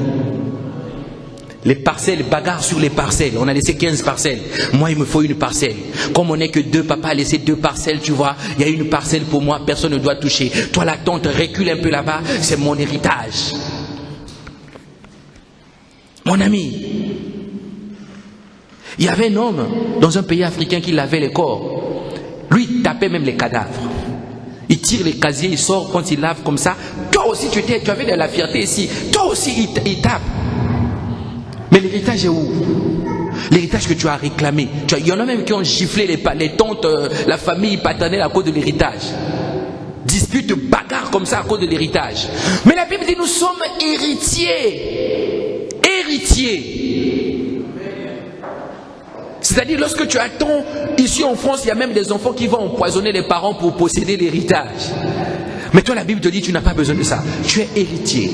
Les parcelles, bagarre sur les parcelles. On a laissé 15 parcelles. Moi, il me faut une parcelle. Comme on n'est que 2, papa a laissé 2 parcelles, tu vois. Il y a une parcelle pour moi, personne ne doit toucher. Toi, la tante, recule un peu là-bas, c'est mon héritage. Mon ami, il y avait un homme dans un pays africain qui lavait les corps. Lui, il tapait même les cadavres. Il tire les casiers, il sort quand il lave comme ça. Toi aussi, tu avais de la fierté ici. Toi aussi, il tape. Mais l'héritage est où? L'héritage que tu as réclamé. Il y en a même qui ont giflé les tantes, la famille paternelle à cause de l'héritage. Dispute, bagarre comme ça à cause de l'héritage. Mais la Bible dit nous sommes héritiers. Héritiers. C'est-à-dire lorsque tu attends, ici en France, il y a même des enfants qui vont empoisonner les parents pour posséder l'héritage. Mais toi la Bible te dit tu n'as pas besoin de ça. Tu es héritier.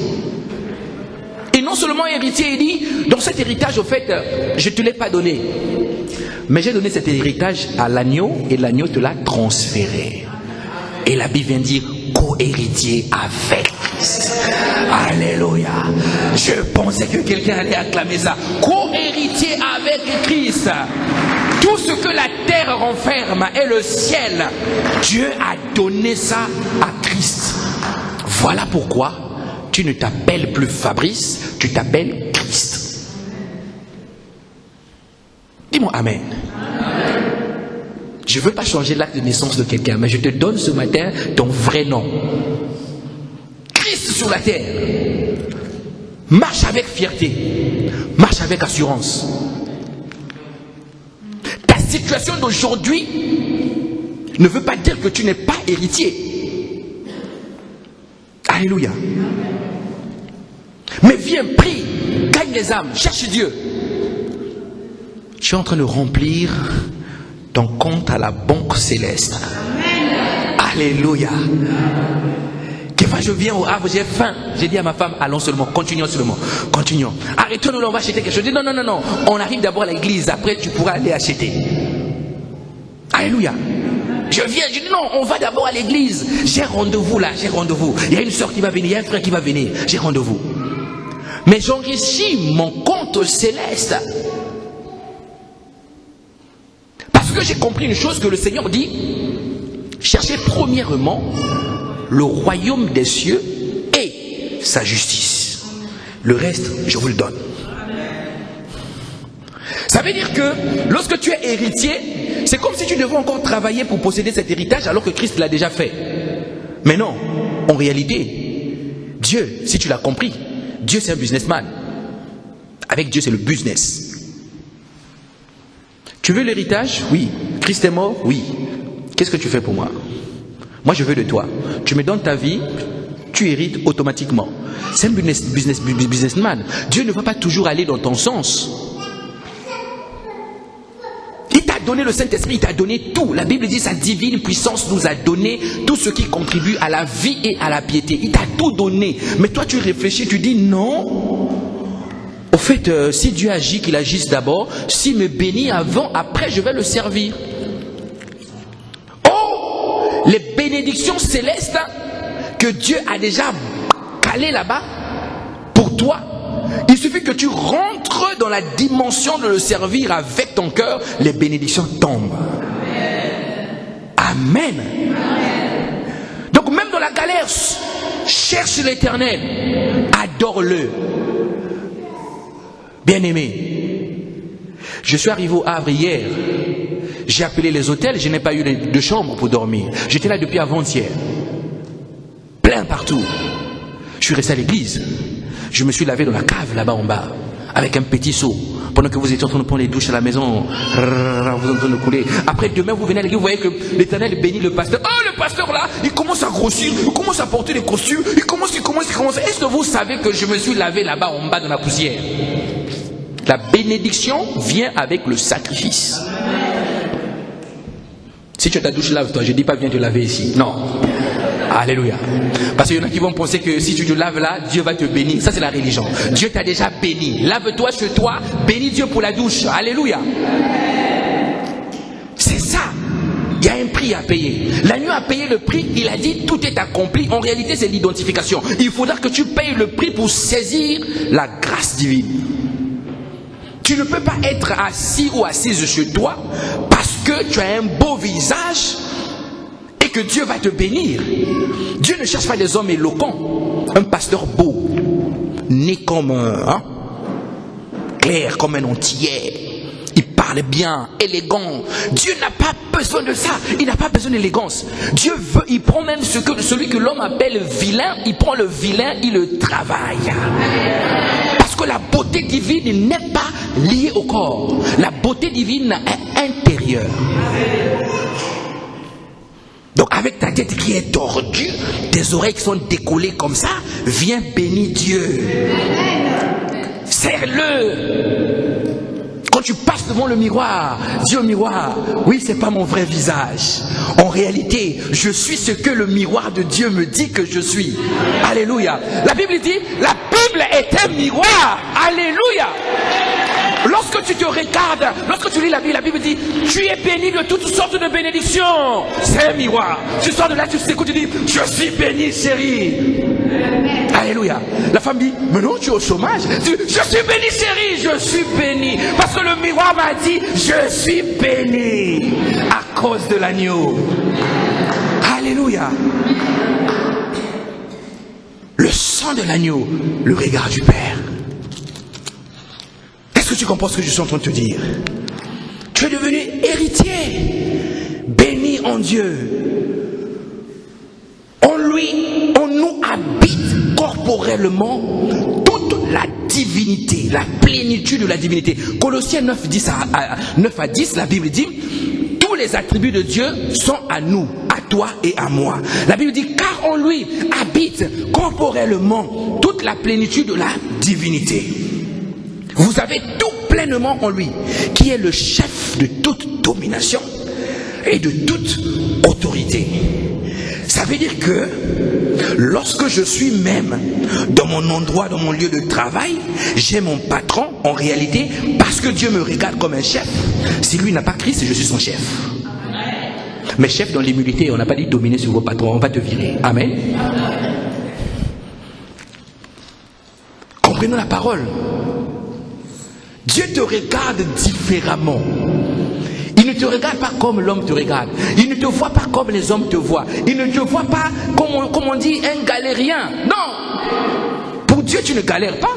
Et non seulement héritier, il dit, dans cet héritage, au fait, je ne te l'ai pas donné. Mais j'ai donné cet héritage à l'agneau et l'agneau te l'a transféré. Et la Bible vient dire, co-héritier avec Christ. Alléluia. Je pensais que quelqu'un allait acclamer ça. Co-héritier avec Christ. Tout ce que la terre renferme et le ciel, Dieu a donné ça à Christ. Voilà pourquoi tu ne t'appelles plus Fabrice, tu t'appelles Christ. Dis-moi Amen. Je ne veux pas changer l'acte de naissance de quelqu'un, mais je te donne ce matin ton vrai nom. Christ sur la terre. Marche avec fierté. Marche avec assurance. Ta situation d'aujourd'hui ne veut pas dire que tu n'es pas héritier. Alléluia. Mais viens, prie, gagne les âmes, cherche Dieu. Tu es en train de remplir ton compte à la banque céleste. Alléluia. Quelquefois je viens au Havre, j'ai faim. J'ai dit à ma femme, allons seulement, continuons seulement, continuons. Arrêtons-nous, on va acheter quelque chose. Je dis non, on arrive d'abord à l'église, après tu pourras aller acheter. Alléluia. Je viens, je dis non, on va d'abord à l'église. J'ai rendez-vous là, j'ai rendez-vous. Il y a une soeur qui va venir, il y a un frère qui va venir. J'ai rendez-vous. Mais j'enrichis mon compte céleste. Parce que j'ai compris une chose que le Seigneur dit. Cherchez premièrement le royaume des cieux et sa justice. Le reste, je vous le donne. Ça veut dire que lorsque tu es héritier, c'est comme si tu devais encore travailler pour posséder cet héritage alors que Christ l'a déjà fait. Mais non, en réalité, Dieu, si tu l'as compris, Dieu c'est un businessman. Avec Dieu c'est le business. Tu veux l'héritage? Oui. Christ est mort? Oui. Qu'est-ce que tu fais pour moi? Moi je veux de toi. Tu me donnes ta vie, tu hérites automatiquement. C'est un businessman. Dieu ne va pas toujours aller dans ton sens. Il t'a donné le Saint-Esprit, il t'a donné tout. La Bible dit sa divine puissance nous a donné tout ce qui contribue à la vie et à la piété. Il t'a tout donné. Mais toi tu réfléchis, tu dis non. Au fait, si Dieu agit, qu'il agisse d'abord. S'il me bénit avant, après je vais le servir. Oh, les bénédictions célestes que Dieu a déjà calées là-bas pour toi. Il suffit que tu rentres dans la dimension de le servir avec ton cœur, les bénédictions tombent. Amen. Donc même dans la galère, cherche l'Éternel, adore-le. Bien-aimé, je suis arrivé au Havre hier, j'ai appelé les hôtels, je n'ai pas eu de chambre pour dormir. J'étais là depuis avant-hier, plein partout. Je suis resté à l'église. Je me suis lavé dans la cave là-bas en bas, avec un petit seau. Pendant que vous étiez en train de prendre les douches à la maison, vous êtes en train de couler. Après, demain, vous venez à l'église, vous voyez que l'Éternel bénit le pasteur. Oh, le pasteur là, il commence à grossir, il commence à porter des costumes, il commence. Est-ce que vous savez que je me suis lavé là-bas en bas dans la poussière? La bénédiction vient avec le sacrifice. Si tu as ta douche, lave-toi. Je ne dis pas viens te laver ici. Non. Alléluia. Parce qu'il y en a qui vont penser que si tu te laves là, Dieu va te bénir. Ça c'est la religion. Dieu t'a déjà béni. Lave-toi chez toi, bénis Dieu pour la douche. Alléluia. C'est ça. Il y a un prix à payer. L'agneau a payé le prix, il a dit tout est accompli. En réalité c'est l'identification. Il faudra que tu payes le prix pour saisir la grâce divine. Tu ne peux pas être assis ou assise chez toi parce que tu as un beau visage et que Dieu va te bénir. Dieu ne cherche pas des hommes éloquents. Un pasteur beau, né comme clair comme un entier. Il parle bien, élégant. Dieu n'a pas besoin de ça. Il n'a pas besoin d'élégance. Dieu veut, il prend même celui que l'homme appelle vilain. Il prend le vilain, il le travaille. Parce que la beauté divine n'est pas liée au corps. La beauté divine est intérieure. Donc avec ta tête qui est tordue, tes oreilles qui sont décollées comme ça, viens bénir Dieu. Serre-le. Quand tu passes devant le miroir, dis au miroir, oui, c'est pas mon vrai visage. En réalité, je suis ce que le miroir de Dieu me dit que je suis. Alléluia. La Bible dit, la Bible est un miroir. Alléluia. Lorsque tu te regardes, lorsque tu lis la Bible dit, tu es béni de toutes sortes de bénédictions. C'est un miroir. Tu sors de là, tu t'écoutes, tu dis, je suis béni, chérie. Alléluia. La femme dit, mais non, tu es au chômage. Je suis béni, chérie, je suis béni. Parce que le miroir m'a dit, je suis béni à cause de l'agneau. Alléluia. Le sang de l'agneau, le regard du Père. Est-ce que tu comprends ce que je suis en train de te dire? Tu es devenu héritier, béni en Dieu. En lui, on nous habite corporellement toute la divinité, la plénitude de la divinité. Colossiens 9 à 10, la Bible dit, tous les attributs de Dieu sont à nous, à toi et à moi. La Bible dit, car en lui habite corporellement toute la plénitude de la divinité. Vous avez tout pleinement en lui, qui est le chef de toute domination et de toute autorité. Ça veut dire que lorsque je suis même dans mon endroit, dans mon lieu de travail, j'ai mon patron en réalité parce que Dieu me regarde comme un chef. Si lui n'a pas Christ, je suis son chef. Mais chef dans l'humilité, on n'a pas dit dominer sur vos patrons, on va te virer. Amen. Comprenons la parole. Dieu te regarde différemment. Il ne te regarde pas comme l'homme te regarde. Il ne te voit pas comme les hommes te voient. Il ne te voit pas comme on dit un galérien. Non. Pour Dieu, tu ne galères pas.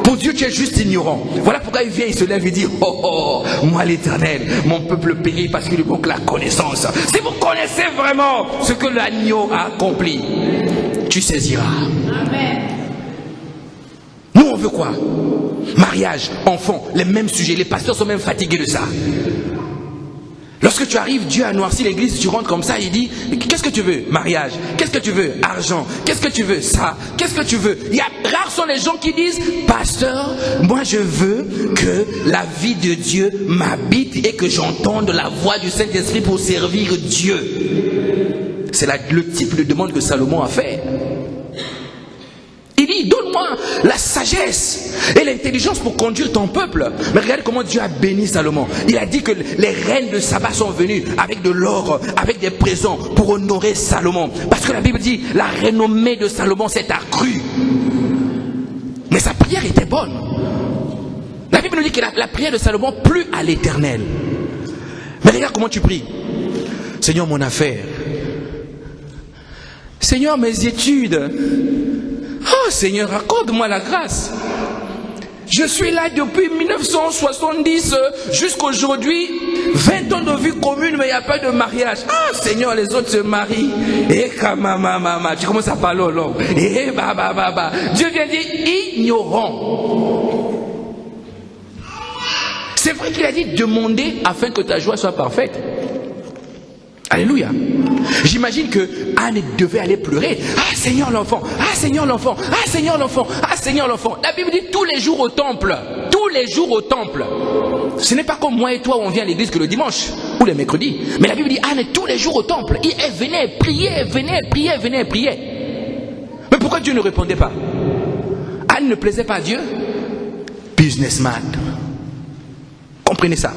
Pour Dieu, tu es juste ignorant. Voilà pourquoi il vient, il se lève et dit, oh, moi l'Éternel, mon peuple périt parce qu'il lui manque la connaissance. Si vous connaissez vraiment ce que l'agneau a accompli, tu saisiras. Amen. Nous, on veut quoi? Mariage, enfants, les mêmes sujets. Les pasteurs sont même fatigués de ça. Lorsque tu arrives, Dieu a noirci l'église, tu rentres comme ça, il dit, qu'est-ce que tu veux? Mariage. Qu'est-ce que tu veux? Argent. Qu'est-ce que tu veux? Ça. Qu'est-ce que tu veux? Rares sont les gens qui disent, pasteur, moi je veux que la vie de Dieu m'habite et que j'entende la voix du Saint-Esprit pour servir Dieu. C'est le type de demande que Salomon a fait. Il dit, donne-moi la sagesse et l'intelligence pour conduire ton peuple. Mais regardez comment Dieu a béni Salomon. Il a dit que les reines de Saba sont venues avec de l'or, avec des présents pour honorer Salomon. Parce que la Bible dit, la renommée de Salomon s'est accrue. Mais sa prière était bonne. La Bible nous dit que la prière de Salomon plut à l'Éternel. Mais regarde comment tu pries. Seigneur, mon affaire. Seigneur, mes études. Oh Seigneur, accorde-moi la grâce. Je suis là depuis 1970 jusqu'à aujourd'hui. 20 ans de vie commune, mais il n'y a pas de mariage. Ah Seigneur, les autres se marient. Et mama, tu commences à parler au long. Et Dieu vient dire ignorant. C'est vrai qu'il a dit demander afin que ta joie soit parfaite. Alléluia. J'imagine que Anne devait aller pleurer. Ah Seigneur l'enfant, ah Seigneur l'enfant, ah Seigneur l'enfant, ah Seigneur l'enfant. La Bible dit tous les jours au temple. Tous les jours au temple. Ce n'est pas comme moi et toi où on vient à l'église que le dimanche ou le mercredi. Mais la Bible dit Anne tous les jours au temple. Elle venait prier, venait prier. Mais pourquoi Dieu ne répondait pas? Anne ne plaisait pas à Dieu. Businessman. Comprenez ça.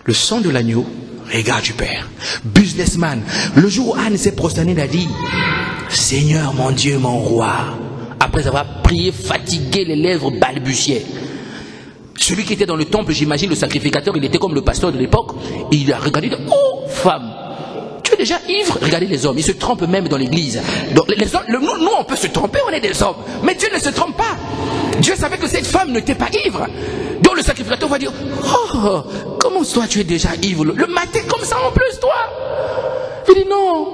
Le sang de l'agneau, regard du Père. Businessman. Le jour où Anne s'est prosternée, elle a dit, Seigneur, mon Dieu, mon roi. Après après avoir prié, fatigué, les lèvres balbutiaient. Celui qui était dans le temple, j'imagine, le sacrificateur, il était comme le pasteur de l'époque. Il a regardé, oh femme, tu es déjà ivre. Regardez les hommes, ils se trompent même dans l'église. Donc, nous, on peut se tromper, on est des hommes. Mais Dieu ne se trompe pas. Dieu savait que cette femme n'était pas ivre. Donc le sacrificateur va dire, oh, comment toi tu es déjà ivre le matin comme ça en plus, toi? Il dit non.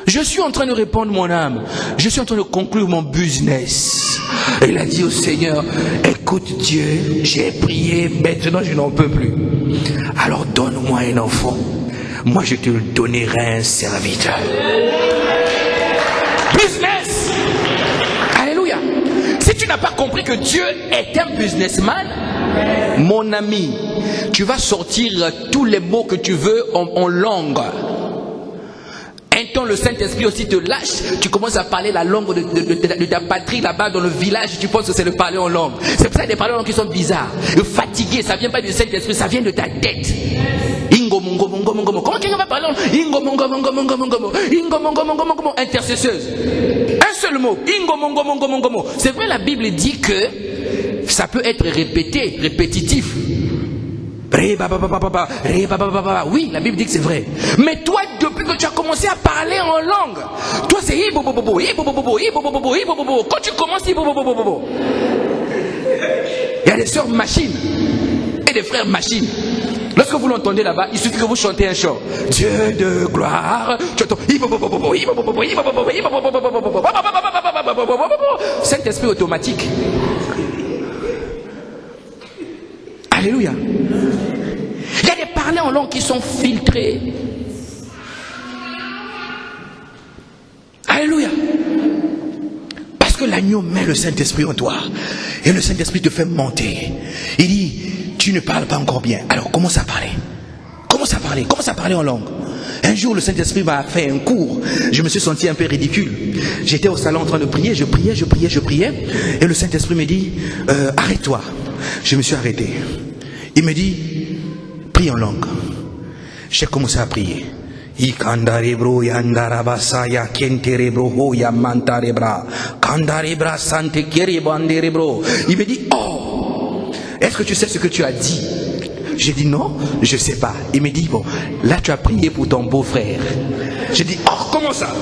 Je suis en train de répandre mon âme. Je suis en train de conclure mon business. Et il a dit au Seigneur, écoute Dieu, j'ai prié, maintenant je n'en peux plus. Alors donne-moi un enfant. Moi je te donnerai un serviteur. Business. Alléluia. Si tu n'as pas compris que Dieu est un businessman, mon ami, tu vas sortir tous les mots que tu veux en langue. Un temps, le Saint-Esprit aussi te lâche, tu commences à parler la langue de ta patrie là-bas dans le village, tu penses que c'est le parler en langue. C'est pour ça qu'il y a des parler en langue qui sont bizarres. Fatigué, ça ne vient pas du Saint-Esprit, ça vient de ta tête. Comment tu vas parler intercesseuse. Un seul mot. C'est vrai, la Bible dit que ça peut être répété, répétitif. Oui, la Bible dit que c'est vrai. Mais toi, depuis que tu as commencé à parler en langue, toi c'est ibobobobo. Quand tu commences ibobobobo, il y a des sœurs machines et des frères machines. Lorsque vous l'entendez là-bas, il suffit que vous chantez un chant. Dieu de gloire, tu entends Saint-Esprit automatique. Alléluia. Il y a des parlers en langue qui sont filtrés. Alléluia. Parce que l'agneau met le Saint-Esprit en toi. Et le Saint-Esprit te fait monter. Il dit, tu ne parles pas encore bien. Alors commence à parler. Commence à parler en langue. Un jour, le Saint-Esprit m'a fait un cours. Je me suis senti un peu ridicule. J'étais au salon en train de prier. Je priais. Et le Saint-Esprit me dit, arrête-toi. Je me suis arrêté. Il me dit, prie en langue. J'ai commencé à prier. Il me dit, oh, est-ce que tu sais ce que tu as dit? J'ai dit non, je ne sais pas. Il me dit, bon, là tu as prié pour ton beau-frère. J'ai dit, oh, comment ça?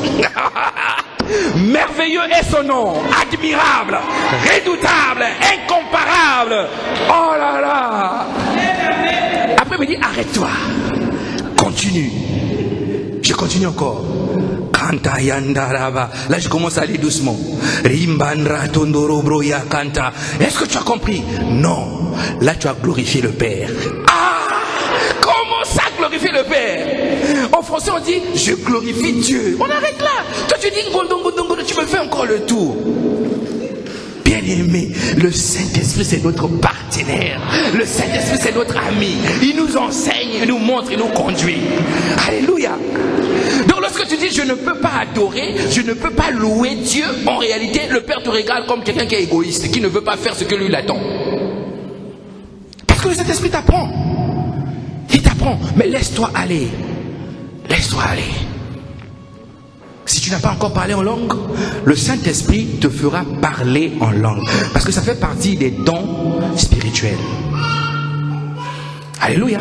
Merveilleux est son nom, admirable, redoutable, incomparable. Oh là là. Après il me dit, arrête-toi, continue. Je continue encore. Là je commence à aller doucement. Est-ce que tu as compris? Non. Là tu as glorifié le Père. Ah, comment ça glorifier le Père? En français on dit je glorifie Dieu. On arrête là. Toi tu dis ngondongo, tu me fais encore le tour. Bien aimé, le Saint-Esprit c'est notre partenaire. Le Saint-Esprit c'est notre ami. Il nous enseigne, il nous montre, il nous conduit. Alléluia. Donc lorsque tu dis je ne peux pas adorer, je ne peux pas louer Dieu, en réalité le Père te regarde comme quelqu'un qui est égoïste, qui ne veut pas faire ce que lui il attend. Parce que le Saint-Esprit t'apprend. Il t'apprend, mais laisse-toi aller. Laisse-toi aller. Si tu n'as pas encore parlé en langue, le Saint-Esprit te fera parler en langue. Parce que ça fait partie des dons spirituels. Alléluia.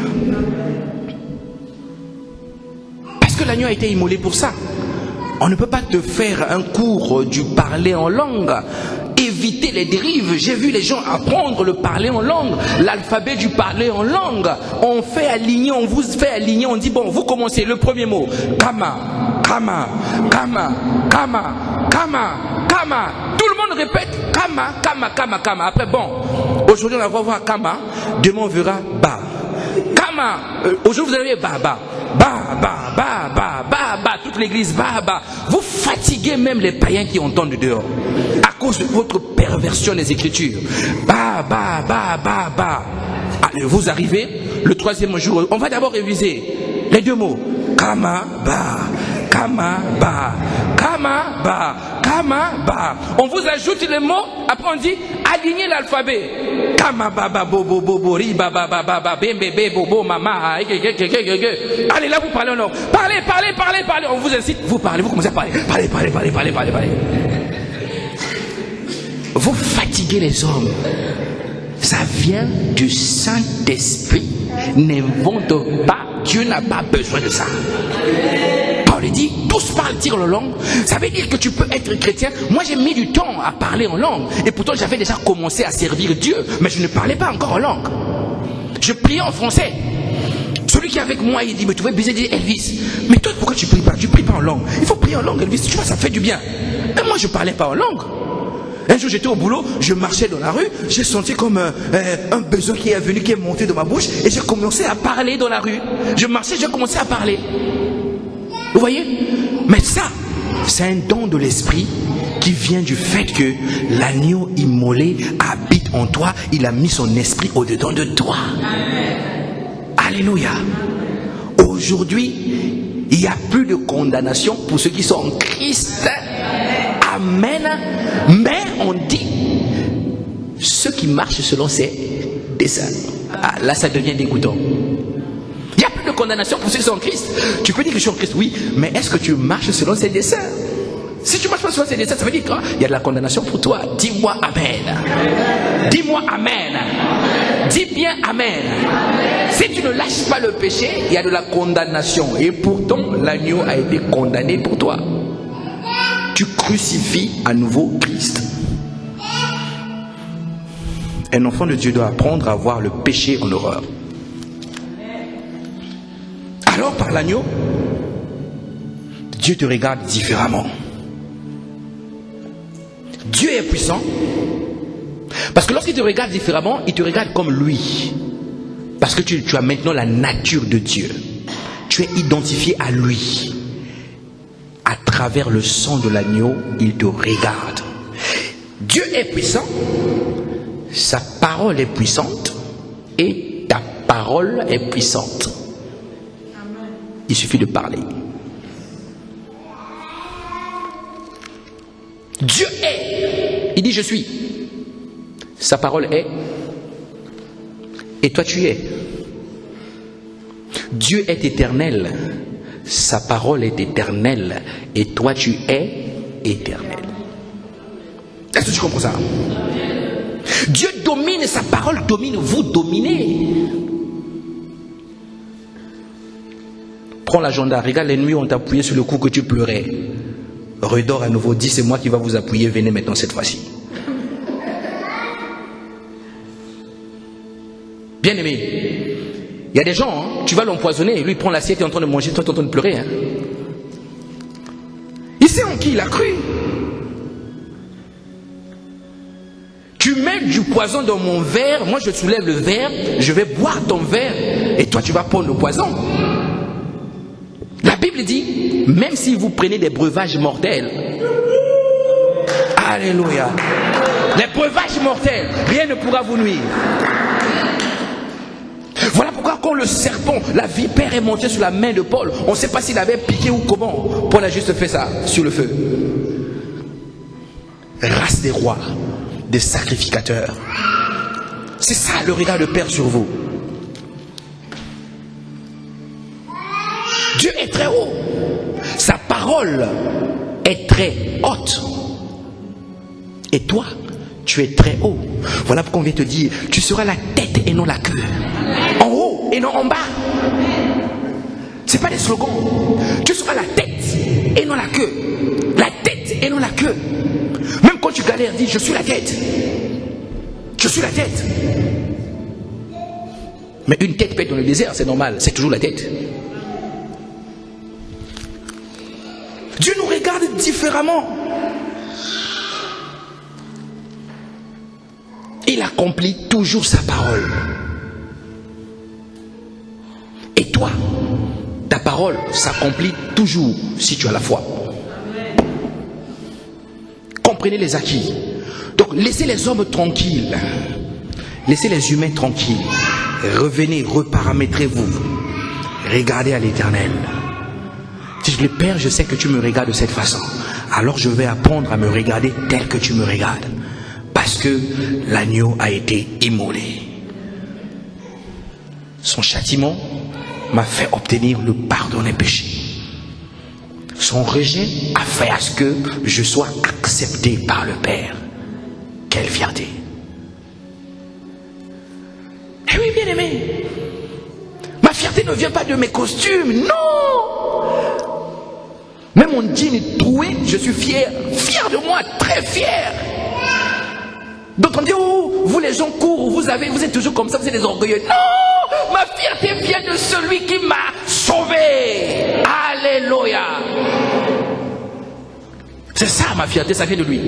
Parce que l'agneau a été immolé pour ça. On ne peut pas te faire un cours du parler en langue. Éviter les dérives. J'ai vu les gens apprendre le parler en langue, l'alphabet du parler en langue. On fait aligner, on vous fait aligner, on dit bon, vous commencez le premier mot. Kama, kama, kama, kama, kama, kama. Tout le monde répète kama, kama, kama, kama. Après bon, aujourd'hui on va voir kama, demain on verra ba. Kama, aujourd'hui vous allez ba, ba. Ba, ba, ba, ba, ba, ba, toute l'église, ba, ba. Vous fatiguez même les païens qui entendent dehors à cause de votre perversion des Écritures. Ba, ba, ba, ba, ba. Allez, vous arrivez, le troisième jour, on va d'abord réviser les deux mots. Kama, ba, kama, ba, kama, ba, kama, ba. On vous ajoute les mots, après on dit alignez l'alphabet. Kama, ba, ba, bo, bo, bo, bo, ri, ba, ba, ba, ba, ba, bem, bem, bo, bo, mama. Allez, là vous parlez en langue. Parlez, parlez, parlez, parlez. On vous incite, vous parlez, vous commencez à parler. Parlez, parlez, parlez, parlez, parlez, parlez. vous fatiguez les hommes. Ça vient du Saint-Esprit. N'invente pas, Dieu n'a pas besoin de ça. Paul dit, tous parlent-ils en langue. Ça veut dire que tu peux être chrétien. Moi j'ai mis du temps à parler en langue. Et pourtant j'avais déjà commencé à servir Dieu. Mais je ne parlais pas encore en langue. Je priais en français. Celui qui est avec moi, il dit, mais tu vas baiser, il dit, Elvis, mais toi pourquoi tu pries pas? Tu pries pas en langue. Il faut prier en langue, Elvis, tu vois, ça fait du bien. Mais moi je parlais pas en langue. Un jour j'étais au boulot, je marchais dans la rue, j'ai senti comme un besoin qui est venu, qui est monté dans ma bouche, et j'ai commencé à parler dans la rue. Je marchais, j'ai commencé à parler. Vous voyez? Mais ça, c'est un don de l'esprit qui vient du fait que l'agneau immolé habite en toi, il a mis son esprit au-dedans de toi. Alléluia. Aujourd'hui, il n'y a plus de condamnation pour ceux qui sont en Christ. Amen. Mais on dit, ceux qui marchent selon ses desseins. Ah, là, ça devient dégoûtant. Il n'y a plus de condamnation pour ceux qui sont en Christ. Tu peux dire que je suis en Christ, oui, mais est-ce que tu marches selon ses desseins? Si tu marches pas selon ses desseins, ça veut dire qu'il y a de la condamnation pour toi. Dis-moi Amen. Dis-moi Amen. Dis bien Amen. Si tu ne lâches pas le péché, il y a de la condamnation. Et pourtant, l'agneau a été condamné pour toi. Tu crucifies à nouveau Christ. Un enfant de Dieu doit apprendre à voir le péché en horreur. Alors par l'agneau, Dieu te regarde différemment. Dieu est puissant. Parce que lorsqu'il te regarde différemment, il te regarde comme lui. Parce que tu as maintenant la nature de Dieu. Tu es identifié à lui. À travers le sang de l'agneau, il te regarde. Dieu est puissant, sa parole est puissante et ta parole est puissante. Il suffit de parler. Dieu est. Il dit je suis. Sa parole est. Et toi tu es. Dieu est éternel. Sa parole est éternelle et toi tu es éternel. Est-ce que tu comprends ça? Dieu domine, sa parole domine, vous dominez. Prends l'agenda, regarde les nuits où on t'a appuyé sur le coup que tu pleurais. Redors à nouveau, dis c'est moi qui va vous appuyer, venez maintenant cette fois-ci. Bien aimé. Il y a des gens, hein, tu vas l'empoisonner, lui il prend l'assiette et est en train de manger, toi tu es en train de pleurer. Hein. Il sait en qui il a cru. Tu mets du poison dans mon verre, moi je soulève le verre, je vais boire ton verre, et toi tu vas prendre le poison. La Bible dit, même si vous prenez des breuvages mortels, alléluia, les breuvages mortels, rien ne pourra vous nuire. Voilà pourquoi quand le serpent, la vipère est montée sur la main de Paul, on ne sait pas s'il avait piqué ou comment. Paul a juste fait ça sur le feu. Race des rois, des sacrificateurs. C'est ça le regard de Père sur vous. Dieu est très haut. Sa parole est très haute. Et toi, tu es très haut. Voilà pourquoi on vient te dire, tu seras la tête et non la queue. En haut et non en bas. Ce n'est pas des slogans. Tu seras la tête et non la queue. La tête et non la queue. Même quand tu galères, dis, je suis la tête. Je suis la tête. Mais une tête peut être dans le désert, c'est normal, c'est toujours la tête. Dieu nous regarde différemment. Il accomplit toujours sa parole. Et toi, ta parole s'accomplit toujours si tu as la foi. Comprenez les acquis. Donc laissez les hommes tranquilles. Laissez les humains tranquilles. Revenez, reparamétrez-vous. Regardez à l'Éternel. Si je dis, Père, je sais que tu me regardes de cette façon. Alors je vais apprendre à me regarder tel que tu me regardes. Parce que l'agneau a été immolé. Son châtiment m'a fait obtenir le pardon des péchés. Son rejet a fait à ce que je sois accepté par le Père. Quelle fierté! Eh oui, bien aimé, ma fierté ne vient pas de mes costumes, non! Même mon jean est troué, je suis fier de moi, très fier. D'autres disent, oh, vous les gens courent, vous êtes toujours comme ça, vous êtes des orgueilleux. Non, ma fierté vient de celui qui m'a sauvé. Alléluia. C'est ça ma fierté, ça vient de lui.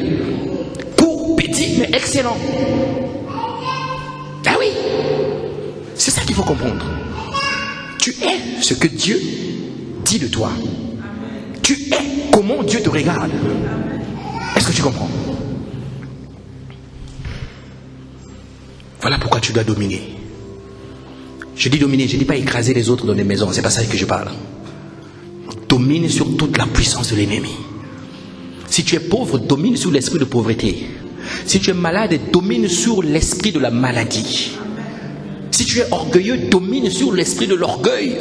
Court, petit, mais excellent. Ah oui, c'est ça qu'il faut comprendre. Tu es ce que Dieu dit de toi. Tu es comment Dieu te regarde. Est-ce que tu comprends? Voilà pourquoi tu dois dominer. Je dis dominer, je ne dis pas écraser les autres dans les maisons, c'est pas ça que je parle. Domine sur toute la puissance de l'ennemi. Si tu es pauvre, domine sur l'esprit de pauvreté. Si tu es malade, domine sur l'esprit de la maladie. Si tu es orgueilleux, domine sur l'esprit de l'orgueil.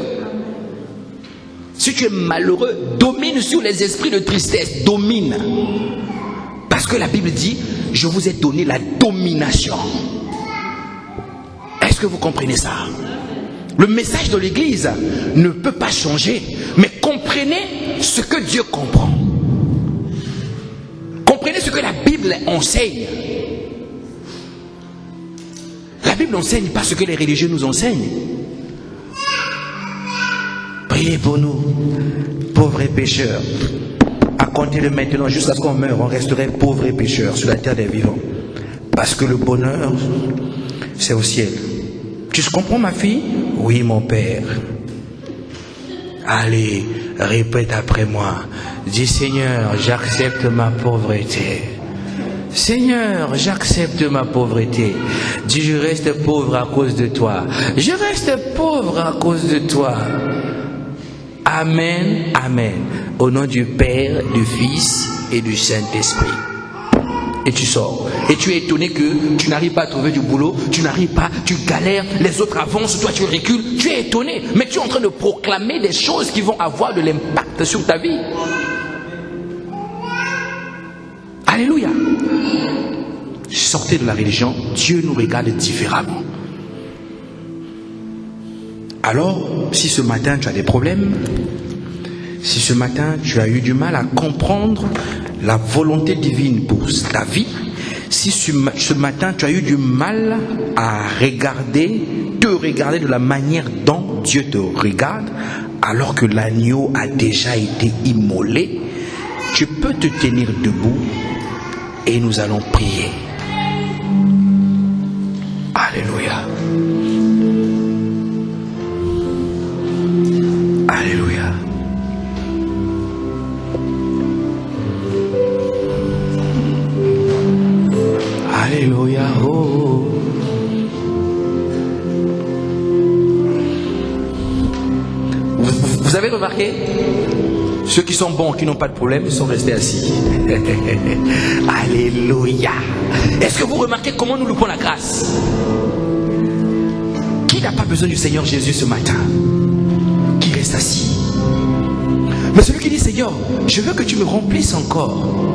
Si tu es malheureux, domine sur les esprits de tristesse, domine. Parce que la Bible dit, je vous ai donné la domination. Est-ce que vous comprenez ça? Le message de l'Église ne peut pas changer, mais comprenez ce que Dieu comprend. Comprenez ce que la Bible enseigne. La Bible n'enseigne pas ce que les religieux nous enseignent. Priez pour nous, pauvres et pécheurs. À compter de maintenant, jusqu'à ce qu'on meure, on resterait pauvres et pécheurs sur la terre des vivants. Parce que le bonheur, c'est au ciel. Tu comprends, ma fille? Oui, mon père. Allez, répète après moi. Dis, Seigneur, j'accepte ma pauvreté. Seigneur, j'accepte ma pauvreté. Dis, je reste pauvre à cause de toi. Je reste pauvre à cause de toi. Amen, amen. Au nom du Père, du Fils et du Saint-Esprit. Et tu sors. Et tu es étonné que tu n'arrives pas à trouver du boulot, tu n'arrives pas, tu galères, les autres avancent, toi tu recules. Tu es étonné, mais tu es en train de proclamer des choses qui vont avoir de l'impact sur ta vie. Alléluia. Sortez de la religion, Dieu nous regarde différemment. Alors, si ce matin tu as des problèmes, si ce matin tu as eu du mal à comprendre la volonté divine pour ta vie, si ce matin tu as eu du mal à te regarder de la manière dont Dieu te regarde, alors que l'agneau a déjà été immolé, tu peux te tenir debout et nous allons prier. Alléluia. Alléluia. Alléluia. Oh. Vous avez remarqué? Ceux qui sont bons, qui n'ont pas de problème, sont restés assis. Alléluia. Est-ce que vous remarquez comment nous loupons la grâce? Qui n'a pas besoin du Seigneur Jésus ce matin? Qui reste assis? Mais celui qui dit, Seigneur, je veux que tu me remplisses encore.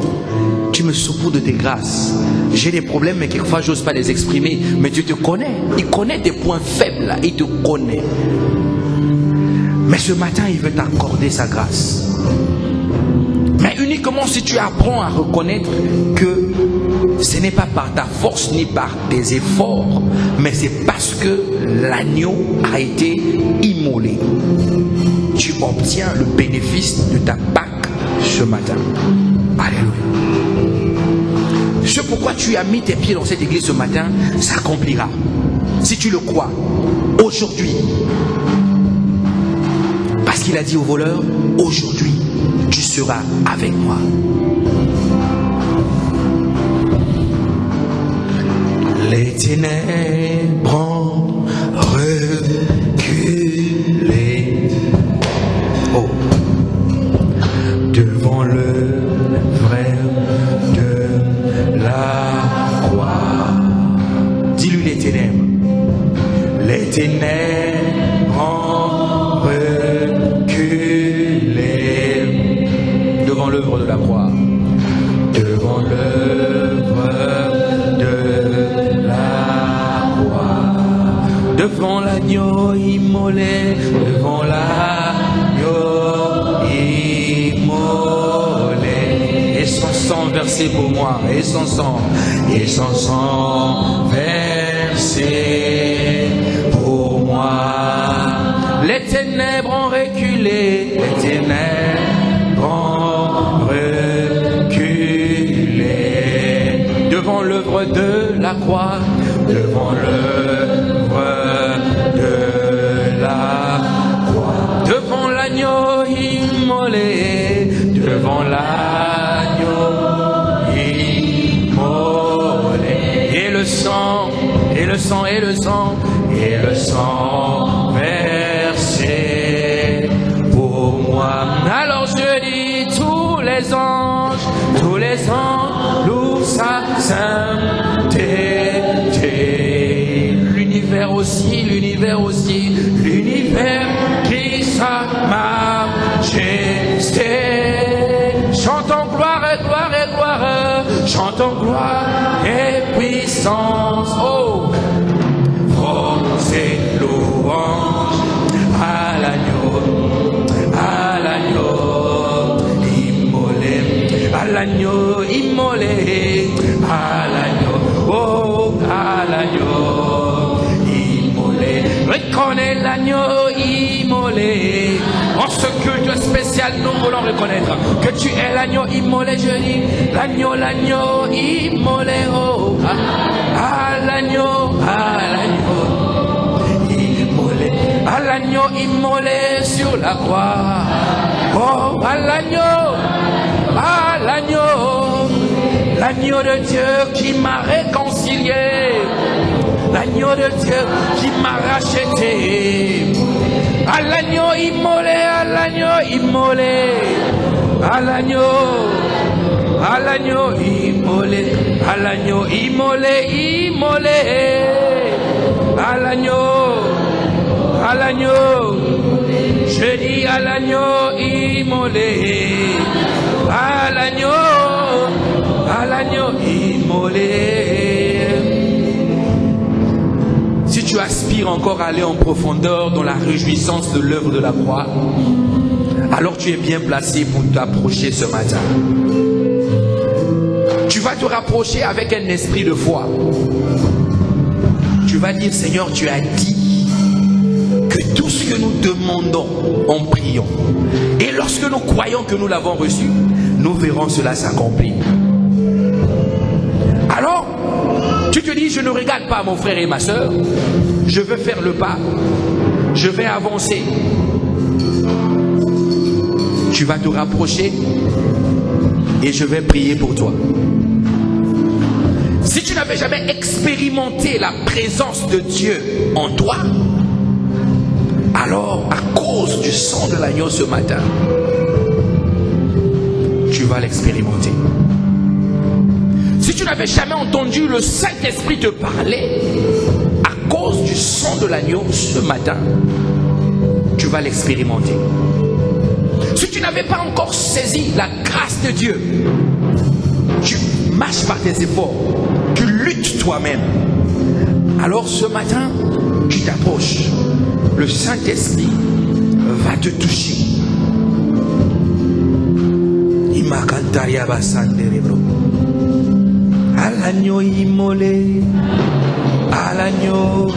Tu me secours de tes grâces. J'ai des problèmes, mais quelquefois, je n'ose pas les exprimer. Mais Dieu te connaît. Il connaît tes points faibles. Il te connaît. Mais ce matin, il veut t'accorder sa grâce. Mais uniquement si tu apprends à reconnaître que ce n'est pas par ta force ni par tes efforts, mais c'est parce que l'agneau a été immolé. Tu obtiens le bénéfice de ta Pâque ce matin. Alléluia. Ce pourquoi tu as mis tes pieds dans cette église ce matin s'accomplira. Si tu le crois, aujourd'hui. Parce qu'il a dit au voleur, aujourd'hui, tu seras avec moi. Les ténèbres ont reculé devant le frère de la croix. Dis-lui les ténèbres. Les ténèbres ont reculé devant l'œuvre de la croix. Devant l'œuvre de devant l'agneau immolé, devant l'agneau immolé. Et son sang versé pour moi, et son sang versé pour moi. Les ténèbres ont reculé, les ténèbres ont reculé devant l'œuvre de la croix, devant l'œuvre de la croix, devant l'agneau immolé, devant l'agneau immolé. Et le sang, et le sang, et le sang, et le sang versé pour moi. Alors je dis tous les anges louent sa sainteté. L'univers aussi, l'univers crie sa majesté. Chantons gloire et gloire et gloire, chantons gloire et puissance. Oh, et louange à l'agneau immolé, à l'agneau immolé, à l'agneau, oh, à l'agneau immolé. Reconnais l'agneau immolé. En ce culte spécial, nous voulons reconnaître que tu es l'agneau immolé. Je dis l'agneau immolé, oh, à l'agneau à l'agneau immolé sur la croix. Oh, à l'agneau de Dieu qui m'a réconcilié, l'agneau de Dieu qui m'a racheté. À l'agneau immolé, à l'agneau immolé, à l'agneau immolé, à l'agneau immolé, à l'agneau, je dis à l'agneau immolé, à l'agneau immolé. Si tu aspires encore à aller en profondeur dans la réjouissance de l'œuvre de la croix, alors tu es bien placé pour t'approcher ce matin. Tu vas te rapprocher avec un esprit de foi. Tu vas dire, Seigneur, tu as dit que tout ce que nous demandons en priant, et lorsque nous croyons que nous l'avons reçu, nous verrons cela s'accomplir. Alors, tu te dis, je ne regarde pas mon frère et ma soeur, je veux faire le pas, je vais avancer. Tu vas te rapprocher et je vais prier pour toi. Si tu n'avais jamais expérimenté la présence de Dieu en toi, alors à cause du sang de l'agneau ce matin, tu vas l'expérimenter. Si tu n'avais jamais entendu le Saint-Esprit te parler, à cause du sang de l'agneau ce matin, tu vas l'expérimenter. Si tu n'avais pas encore saisi la grâce de Dieu, tu marches par tes efforts, tu luttes toi-même, alors ce matin, tu t'approches. Le Saint-Esprit va te toucher. À l'agneau immolé, à l'agneau.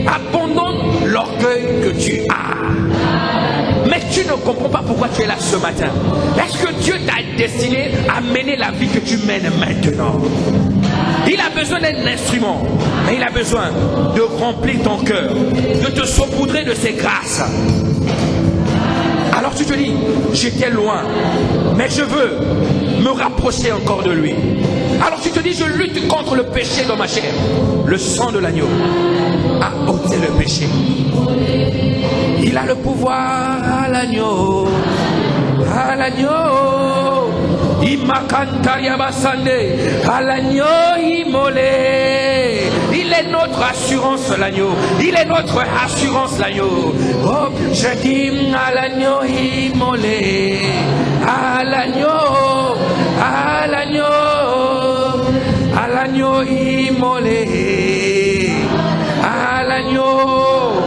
Abandonne l'orgueil que tu as. Mais tu ne comprends pas pourquoi tu es là ce matin. Est-ce que Dieu t'a destiné à mener la vie que tu mènes maintenant? Il a besoin d'un instrument, mais il a besoin de remplir ton cœur, de te saupoudrer de ses grâces. Alors tu te dis, j'étais loin, mais je veux me rapprocher encore de lui. Alors tu te dis, je lutte contre le péché dans ma chair. Le sang de l'agneau a ôté le péché. Il a le pouvoir à l'agneau, à l'agneau. À l'agneau immolé. Il est notre assurance l'agneau. Il est notre assurance l'agneau. Oh, je dis à l'agneau immolé. À l'agneau. À l'agneau. À l'agneau immolé. immolé à l'agneau,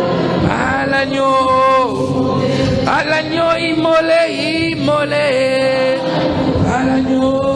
à l'agneau, à l'agneau immolé, immolé, à l'agneau.